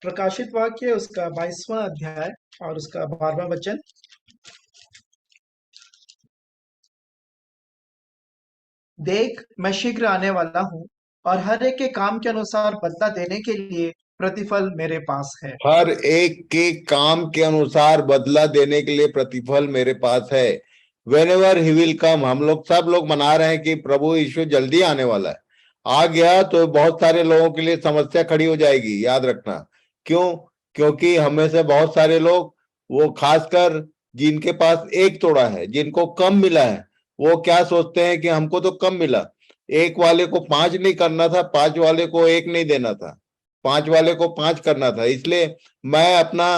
प्रकाशित वाक्य उसका 22वां अध्याय और उसका 12वां वचन। देख, मैं शीघ्र आने वाला हूँ और हर एक के काम के अनुसार बदला देने के लिए प्रतिफल मेरे पास है। हर एक के काम के अनुसार बदला देने के लिए प्रतिफल मेरे पास है। Whenever he will come, हम लोग सब लोग मना रहे हैं कि प्रभु यीशु जल्दी आने वाला है। आ गया तो बहुत सारे लोगों के लिए समस्या खड़ी हो जाएगी, याद रखना। क्यों? क्योंकि हमें से बहुत सारे लोग, वो खासकर जिनके पास 1 तोड़ा है, जिनको कम मिला है, वो क्या सोचते हैं कि हमको तो कम मिला, 1 वाले को 5 नहीं करना था, 5 वाले को 1 नहीं देना था, 5 वाले को 5 करना था। इसलिए मैं अपना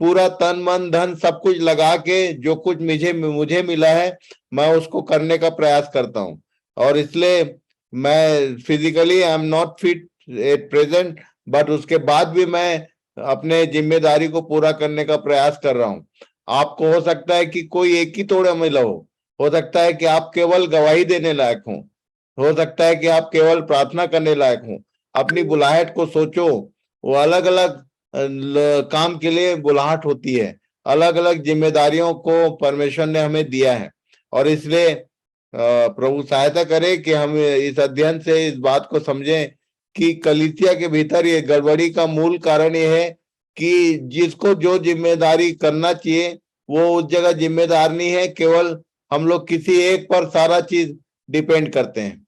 पूरा तन मन धन सब कुछ लगा के जो कुछ मुझे मिला है, मैं उसको करने का प्रयास करता हूँ। और इसलिए मैं physically I am not fit at present, but उसके बाद भी मैं अपने जिम्मेदारी को पूरा करने का प्रयास कर रहा हूँ। आपको हो सकता है कि कोई 1 ही तोड़ा मिला हो सकता है कि आप केवल गवाही देने लायक हो सकता है कि आप केवल प्रार्थना करने लायक हो। अपनी बुलाहट को सोचो, वो अलग अलग काम के लिए बुलाहट होती है, अलग अलग जिम्मेदारियों को परमेश्वर ने हमें दिया है। और इसलिए प्रभु सहायता करे कि हम इस अध्ययन से इस बात को समझें कि कलीसिया के भीतर ये गड़बड़ी का मूल कारण ये है कि जिसको जो जिम्मेदारी करना चाहिए वो उस जगह जिम्मेदार नहीं है, केवल हम लोग किसी एक पर सारा चीज डिपेंड करते हैं।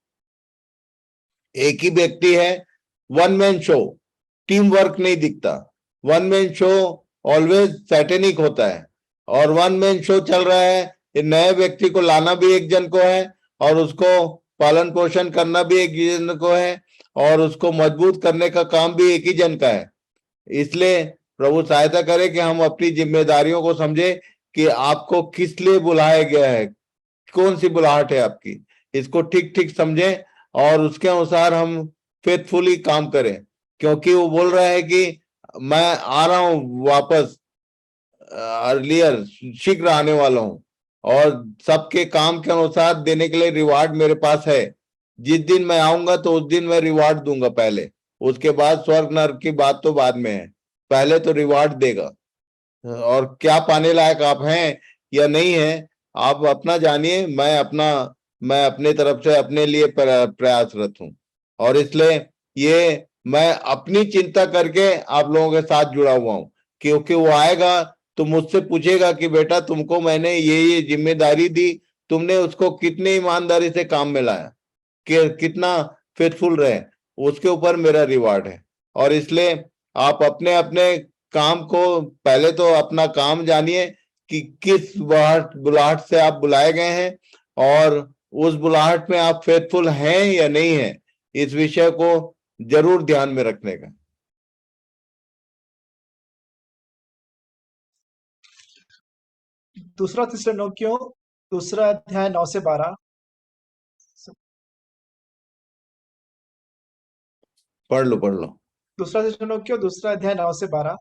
एक ही व्यक्ति है, one man show, team work नहीं दिखता। One man show always satanic होता है, और वन मैन शो चल रहा है, ये नए व्यक्ति को लाना भी एक जन को है और उसको पालन पोषण करना भी एक जन को है और उसको मजबूत करने का काम भी एक ही जन का है। इसलिए प्रभु सहायता करे कि हम अपनी जिम्मेदारियों को समझे कि आपको किस लिए बुलाया गया है, कौन सी बुलाहट है आपकी, इसको ठीक ठीक समझें और उसके अनुसार हम फेथफुली काम करें। क्योंकि वो बोल रहा है कि मैं आ रहा हूं वापस, अर्लियर, शीघ्र आने वाला हूं और सबके काम के अनुसार देने के लिए रिवार्ड मेरे पास है। जिस दिन मैं आऊंगा तो उस दिन मैं रिवार्ड दूंगा पहले, उसके बाद स्वर्ग नरक की बात तो बाद में है, पहले तो रिवार्ड देगा। और क्या पाने लायक आप हैं या नहीं है आप अपना जानिए, मैं अपने तरफ से अपने लिए प्रयासरत हूं। और इसलिए ये मैं अपनी चिंता करके आप लोगों के साथ जुड़ा हुआ हूं, क्योंकि वो आएगा तो मुझसे पूछेगा कि बेटा तुमको मैंने ये जिम्मेदारी दी, तुमने उसको कितनी ईमानदारी से काम में लाया, कि कितना फेथफुल रहे, उसके ऊपर मेरा रिवार्ड है। और इसलिए आप अपने अपने काम को, पहले तो अपना काम जानिए कि किस बुलाहट से आप बुलाए गए हैं और उस बुलाहट में आप फेथफुल हैं या नहीं है, इस विषय को जरूर ध्यान में रखने का। दूसरा थिस्सलुनीकियों दूसरा अध्याय 9 से 12। पढ़ लो। दूसरा थिस्सलुनीकियों दूसरा अध्याय 9 से 12।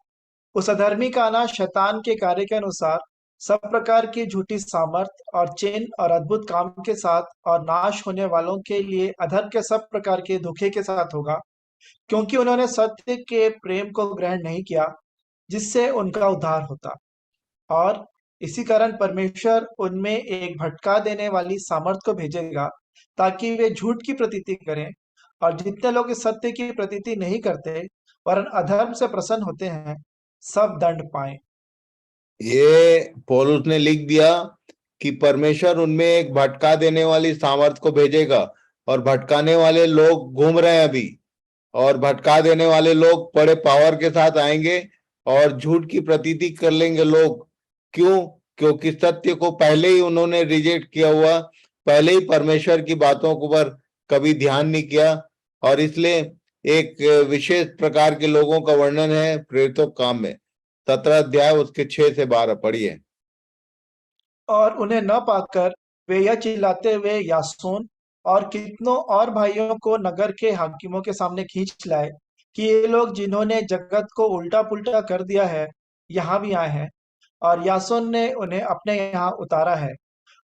उस अधर्मी का आना शैतान के कार्य के अनुसार सब प्रकार की झूठी सामर्थ और चिन्ह और अद्भुत काम के साथ और नाश होने वालों के लिए अधर्म के सब प्रकार के धोखे के साथ होगा, क्योंकि उन्होंने सत्य के प्रेम को ग्रहण नहीं किया जिससे उनका उद्धार होता। और इसी कारण परमेश्वर उनमें एक भटका देने वाली सामर्थ को भेजेगा ताकि वे झूठ की प्रतीति करें, और जितने लोग इस सत्य की प्रतीति नहीं करते वरन अधर्म से प्रसन्न होते हैं सब दंड पाएं। ये पौलुस ने लिख दिया कि परमेश्वर उनमें एक भटका देने वाली सामर्थ को भेजेगा, और भटकाने वाले लोग घूम रहे हैं अभी, और भटका देने वाले लोग बड़े पावर के साथ आएंगे और झूठ की प्रतीति कर लेंगे लोग। क्यों? क्योंकि सत्य को पहले ही उन्होंने रिजेक्ट किया हुआ, पहले ही परमेश्वर की बातों को पर कभी ध्यान नहीं किया। और इसलिए एक विशेष प्रकार के लोगों का वर्णन है प्रेरितों काम में 17 अध्याय उसके 6 से 12 पढ़िए। और उन्हें न पाकर वे यह चिल्लाते हुए यासोन और कितनों और भाइयों को नगर के हाकिमों के सामने खींच लाए कि ये लोग जिन्होंने जगत को उल्टा पुल्टा कर दिया है यहाँ भी आए हैं, और यासोन ने उन्हें अपने यहाँ उतारा है।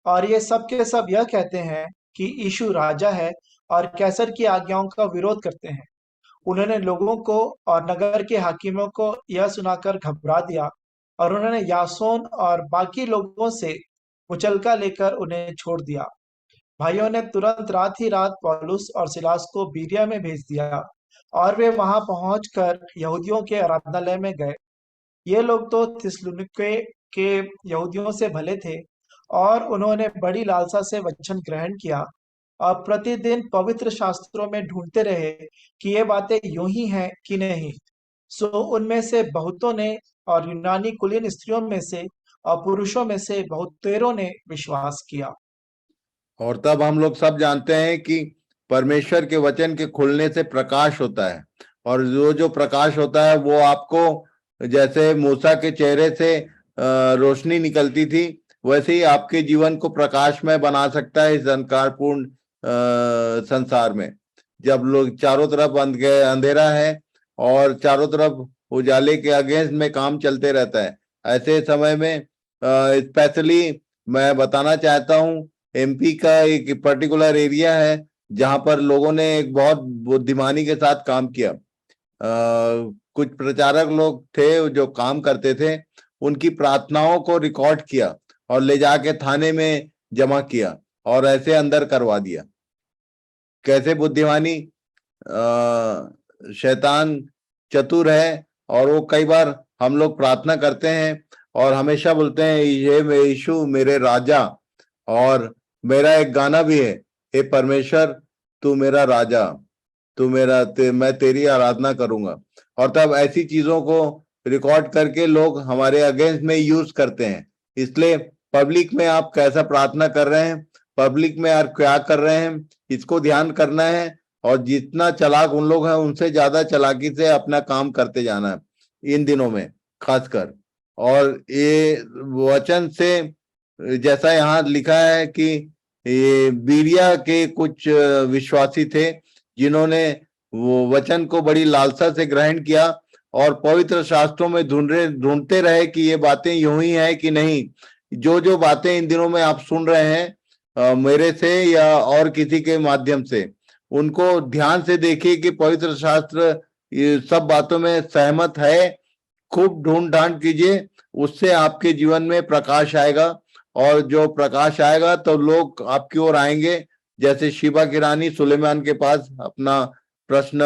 और ये सब के सब यह कहते हैं कि यीशु राजा है और कैसर की आज्ञाओं का विरोध करते हैं। उन्होंने लोगों को और नगर के हाकिमों को यह सुनाकर घबरा दिया, और उन्होंने यासोन और बाकी लोगों से मुचलका लेकर उन्हें छोड़ दिया। भाइयों ने तुरंत रात ही रात पौलुस और सिलास को बीरिया में भेज दिया, और वे वहां पहुंचकर यहूदियों के आराधनालय में गए। ये लोग तो थिस्सलुनीके के यहूदियों से भले थे, और उन्होंने बड़ी लालसा से वचन ग्रहण किया और प्रतिदिन पवित्र शास्त्रों में ढूंढते रहे कि ये बातें यूं ही हैं कि नहीं। सो उनमें से बहुतों ने, और यूनानी कुलीन स्त्रियों में से और पुरुषों में से बहुतेरों ने विश्वास किया। और तब हम लोग सब जानते हैं कि परमेश्वर के वचन के खुलने से प्रकाश होता है, और जो प्रकाश होता है वो आपको, जैसे मूसा के चेहरे से रोशनी निकलती थी, वैसे ही आपके जीवन को प्रकाशमय बना सकता है इस अंधकारपूर्ण संसार में। जब लोग चारों तरफ अंधेरा है और चारों तरफ उजाले के अगेंस्ट में काम चलते रहता है, ऐसे समय में स्पेशली मैं बताना चाहता हूँ, एमपी का एक पर्टिकुलर एरिया है जहां पर लोगों ने एक बहुत बुद्धिमानी के साथ काम किया। कुछ प्रचारक लोग थे जो काम करते थे, उनकी प्रार्थनाओं को रिकॉर्ड किया और ले जाके थाने में जमा किया और ऐसे अंदर करवा दिया। कैसे बुद्धिमानी? शैतान चतुर है और वो कई बार हम लोग प्रार्थना करते हैं और हमेशा बोलते हैं ये यीशु मेरे राजा। और मेरा एक गाना भी है, हे परमेश्वर तू मेरा राजा, मैं तेरी आराधना करूंगा। और तब ऐसी चीजों को रिकॉर्ड करके लोग हमारे अगेंस्ट में यूज करते हैं। इसलिए पब्लिक में आप कैसा प्रार्थना कर रहे हैं, पब्लिक में आप क्या कर रहे हैं, इसको ध्यान करना है। और जितना चालाक उन लोग हैं उनसे ज्यादा चालाकी से अपना काम करते जाना है इन दिनों में खासकर। और ये वचन से जैसा यहाँ लिखा है कि ये बीरिया के कुछ विश्वासी थे जिन्होंने वो वचन को बड़ी लालसा से ग्रहण किया और पवित्र शास्त्रों में ढूंढते रहे कि ये बातें यूं ही है कि नहीं। जो जो बातें इन दिनों में आप सुन रहे हैं मेरे से या और किसी के माध्यम से, उनको ध्यान से देखिए कि पवित्र शास्त्र ये सब बातों में सहमत है। खूब ढूंढ ढांड कीजिए, उससे आपके जीवन में प्रकाश आएगा। और जो प्रकाश आएगा तो लोग आपकी ओर आएंगे, जैसे शीबा की रानी सुलेमान के पास अपना प्रश्न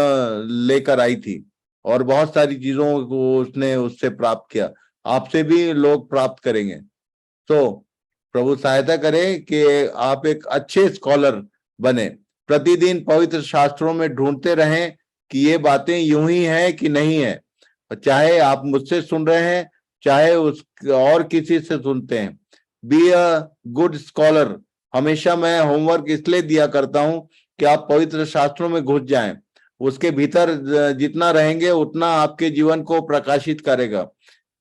लेकर आई थी और बहुत सारी चीजों को उसने उससे प्राप्त किया। आपसे भी लोग प्राप्त करेंगे। तो प्रभु सहायता करे कि आप एक अच्छे स्कॉलर बने, प्रतिदिन पवित्र शास्त्रों में ढूंढते रहें कि ये बातें यूं ही है कि नहीं है। चाहे आप मुझसे सुन रहे हैं, चाहे उस और किसी से सुनते हैं, बी अ गुड स्कॉलर। हमेशा मैं होमवर्क इसलिए दिया करता हूं कि आप पवित्र शास्त्रों में घुस जाएं, उसके भीतर जितना रहेंगे उतना आपके जीवन को प्रकाशित करेगा।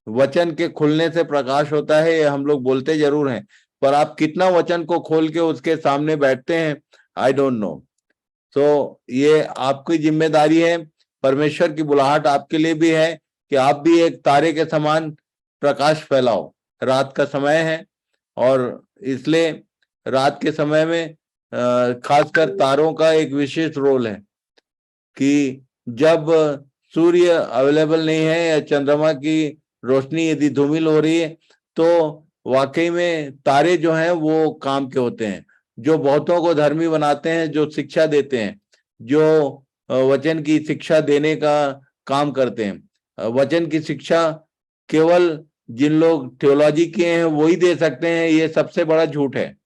वचन के खुलने से प्रकाश होता है, ये हम लोग बोलते जरूर हैं, पर आप कितना वचन को खोल के उसके सामने बैठते हैं, आई डोंट नो। तो ये आपकी जिम्मेदारी है। परमेश्वर की बुलाहट आपके लिए भी है कि आप भी एक तारे के समान प्रकाश फैलाओ। रात का समय है और इसलिए रात के समय में खासकर तारों का एक विशेष रोल है कि जब सूर्य अवेलेबल नहीं है या चंद्रमा की रोशनी यदि धूमिल हो रही है तो वाकई में तारे जो हैं वो काम के होते हैं, जो बहुतों को धर्मी बनाते हैं, जो शिक्षा देते हैं, जो वचन की शिक्षा देने का काम करते हैं। वचन की शिक्षा केवल जिन लोग थियोलॉजी किए हैं वही दे सकते हैं, ये सबसे बड़ा झूठ है।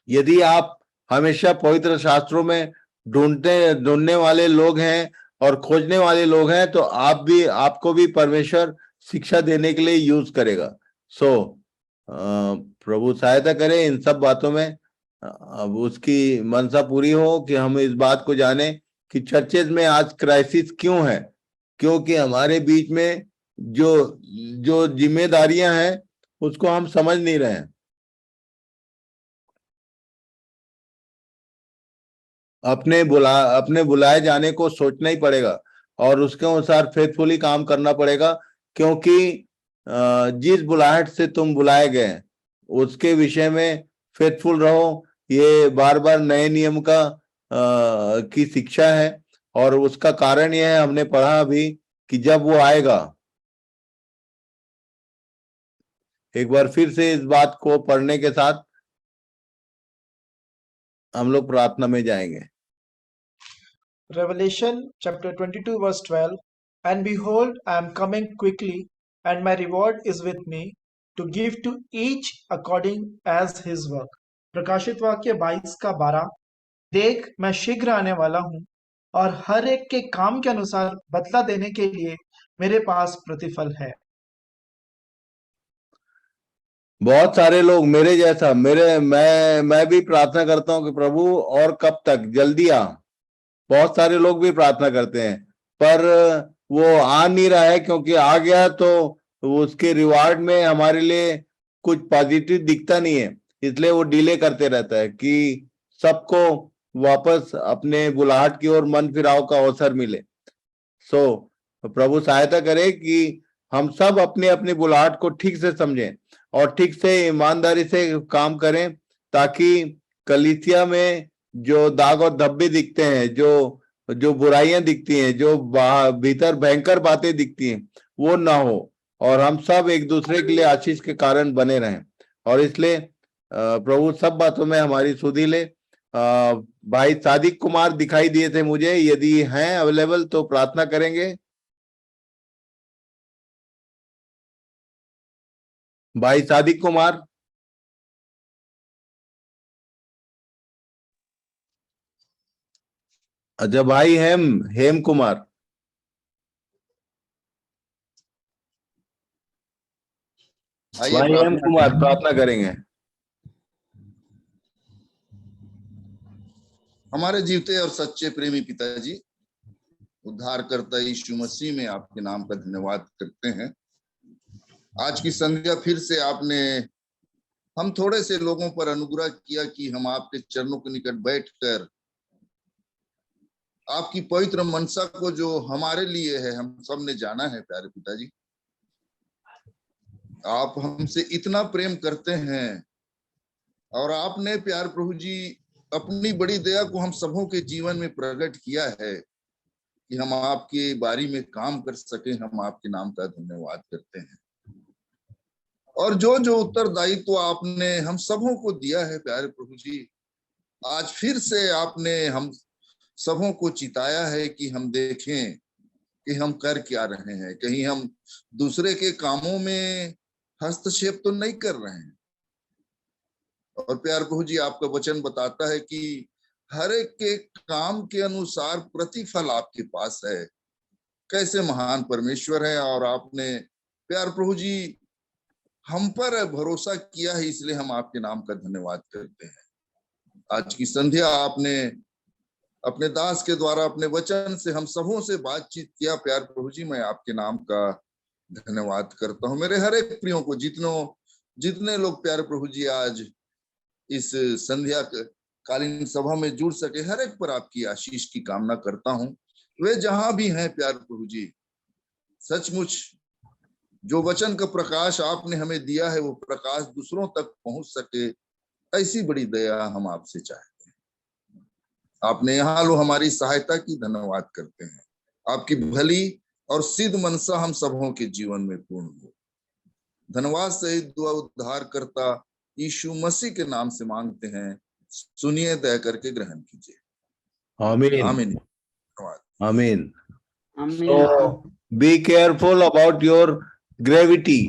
यदि आप हमेशा पवित्र शास्त्रों में ढूंढने वाले लोग हैं और खोजने वाले लोग हैं तो आपको भी परमेश्वर शिक्षा देने के लिए यूज करेगा। प्रभु सहायता करे इन सब बातों में अब उसकी मनसा पूरी हो कि हम इस बात को जाने कि चर्चेज में आज क्राइसिस क्यों है, क्योंकि हमारे बीच में जो जो जिम्मेदारियां हैं उसको हम समझ नहीं रहे हैं। अपने बुलाए जाने को सोचना ही पड़ेगा और उसके अनुसार फेथफुली काम करना पड़ेगा, क्योंकि जिस बुलाहट से तुम बुलाए गए उसके विषय में फेथफुल रहो। ये बार बार नए नियम की शिक्षा है और उसका कारण यह है, हमने पढ़ा अभी कि जब वो आएगा, एक बार फिर से इस बात को पढ़ने के साथ हम लोग प्रार्थना में जाएंगे। Revelation chapter 22 verse 12, and behold, I am coming quickly, and my reward is with me to give to each according as his work. प्रकाशित वाक्य 22 का 12, देख मैं शीघ्र आने वाला हूँ और हर एक के काम के अनुसार बदला देने के लिए मेरे पास प्रतिफल है। बहुत सारे लोग मेरे जैसा मैं भी प्रार्थना करता हूं कि प्रभु और कब तक, जल्दी आ। बहुत सारे लोग भी प्रार्थना करते हैं पर वो आ नहीं रहा है, क्योंकि आ गया तो उसके रिवार्ड में हमारे लिए कुछ पॉजिटिव दिखता नहीं है, इसलिए वो डिले करते रहता है कि सबको वापस अपने बुलाहट की ओर मन फिराव का अवसर मिले। प्रभु सहायता करे कि हम सब अपने अपनी बुलाहट को ठीक से समझें और ठीक से ईमानदारी से काम करें, ताकि कलीसिया में जो दाग और धब्बे दिखते हैं, जो बुराइयां दिखती हैं, जो भीतर भयंकर बातें दिखती हैं, वो ना हो और हम सब एक दूसरे के लिए आशीष के कारण बने रहें। और इसलिए प्रभु सब बातों में हमारी सुधि ले भाई सादिक कुमार दिखाई दिए थे मुझे, यदि हैं अवेलेबल तो प्रार्थना करेंगे। भाई सादिक कुमार। अच्छा भाई हेम कुमार। आइए भाई हेम प्रार्थना कुमार करें। प्रार्थना करेंगे। हमारे जीवते और सच्चे प्रेमी पिताजी, उद्धारकर्ता यीशु मसीह में आपके नाम का धन्यवाद करते हैं। आज की संध्या फिर से आपने हम थोड़े से लोगों पर अनुग्रह किया कि हम आपके चरणों के निकट बैठकर आपकी पवित्र मनसा को जो हमारे लिए है हम सब ने जाना है। प्यारे पिताजी, आप हमसे इतना प्रेम करते हैं और आपने प्यार प्रभु जी अपनी बड़ी दया को हम सबों के जीवन में प्रकट किया है कि हम आपके बारी में काम कर सके। हम आपके नाम का धन्यवाद करते हैं और जो जो उत्तरदायित्व आपने हम सबों को दिया है प्यारे प्रभु जी, आज फिर से आपने हम सबों को चिताया है कि हम देखें कि हम कर क्या रहे हैं। कहीं हम दूसरे के कामों में हस्तक्षेप तो नहीं कर रहे हैं। और प्यार प्रभु जी, आपका वचन बताता है कि हर एक के काम के अनुसार प्रतिफल आपके पास है। कैसे महान परमेश्वर है। और आपने प्यार प्रभु जी हम पर भरोसा किया है, इसलिए हम आपके नाम का धन्यवाद करते हैं। आज की संध्या आपने अपने दास के द्वारा अपने वचन से हम सबों से बातचीत किया। प्यार प्रभु जी, मैं आपके नाम का धन्यवाद करता हूँ। मेरे हर एक प्रियों को, जितने लोग प्यारे प्रभु जी आज इस संध्या कालीन सभा में जुड़ सके, हर एक पर आपकी आशीष की कामना करता हूँ। वे जहां भी हैं प्यारे प्रभु जी, सचमुच जो वचन का प्रकाश आपने हमें दिया है वो प्रकाश दूसरों तक पहुंच सके, ऐसी बड़ी दया हम आपसे चाहते हैं। आपने यहाँ लो हमारी सहायता की, धन्यवाद करते हैं। आपकी भली और सिद्ध मनसा हम सबों के जीवन में पूर्ण हो। धन्यवाद सहित दुआ उद्धार करता यीशु मसीह के नाम से मांगते हैं, सुनिए, दया करके ग्रहण कीजिए। आमीन आमीन। आमीन। So be careful about your gravity.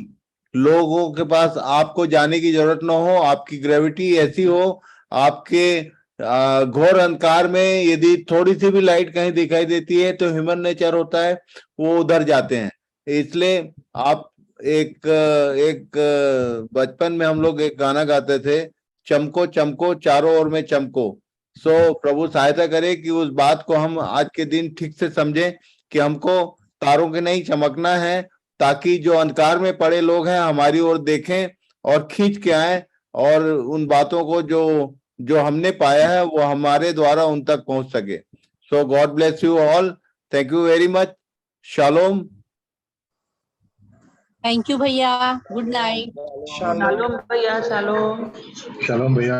लोगों के पास आपको जाने की जरूरत ना हो, आपकी ग्रेविटी ऐसी हो, आपके घोर अंधकार में यदि थोड़ी सी भी लाइट कहीं दिखाई देती है तो ह्यूमन नेचर होता है, वो उधर जाते हैं। इसलिए आप एक बचपन में हम लोग एक गाना गाते थे, चमको चमको चारों ओर में चमको। प्रभु सहायता करे कि उस बात को हम आज के दिन ठीक से समझें कि हमको तारों के नहीं चमकना है, ताकि जो अंधकार में पड़े लोग हैं हमारी ओर देखें और खींच के आए, और उन बातों को जो हमने पाया है वो हमारे द्वारा उन तक पहुंच सके। So God bless you all. Thank you very much. शालोम। थैंक यू भैया। Good night. शालोम शालोम भैया, शालोम। शालोम भैया।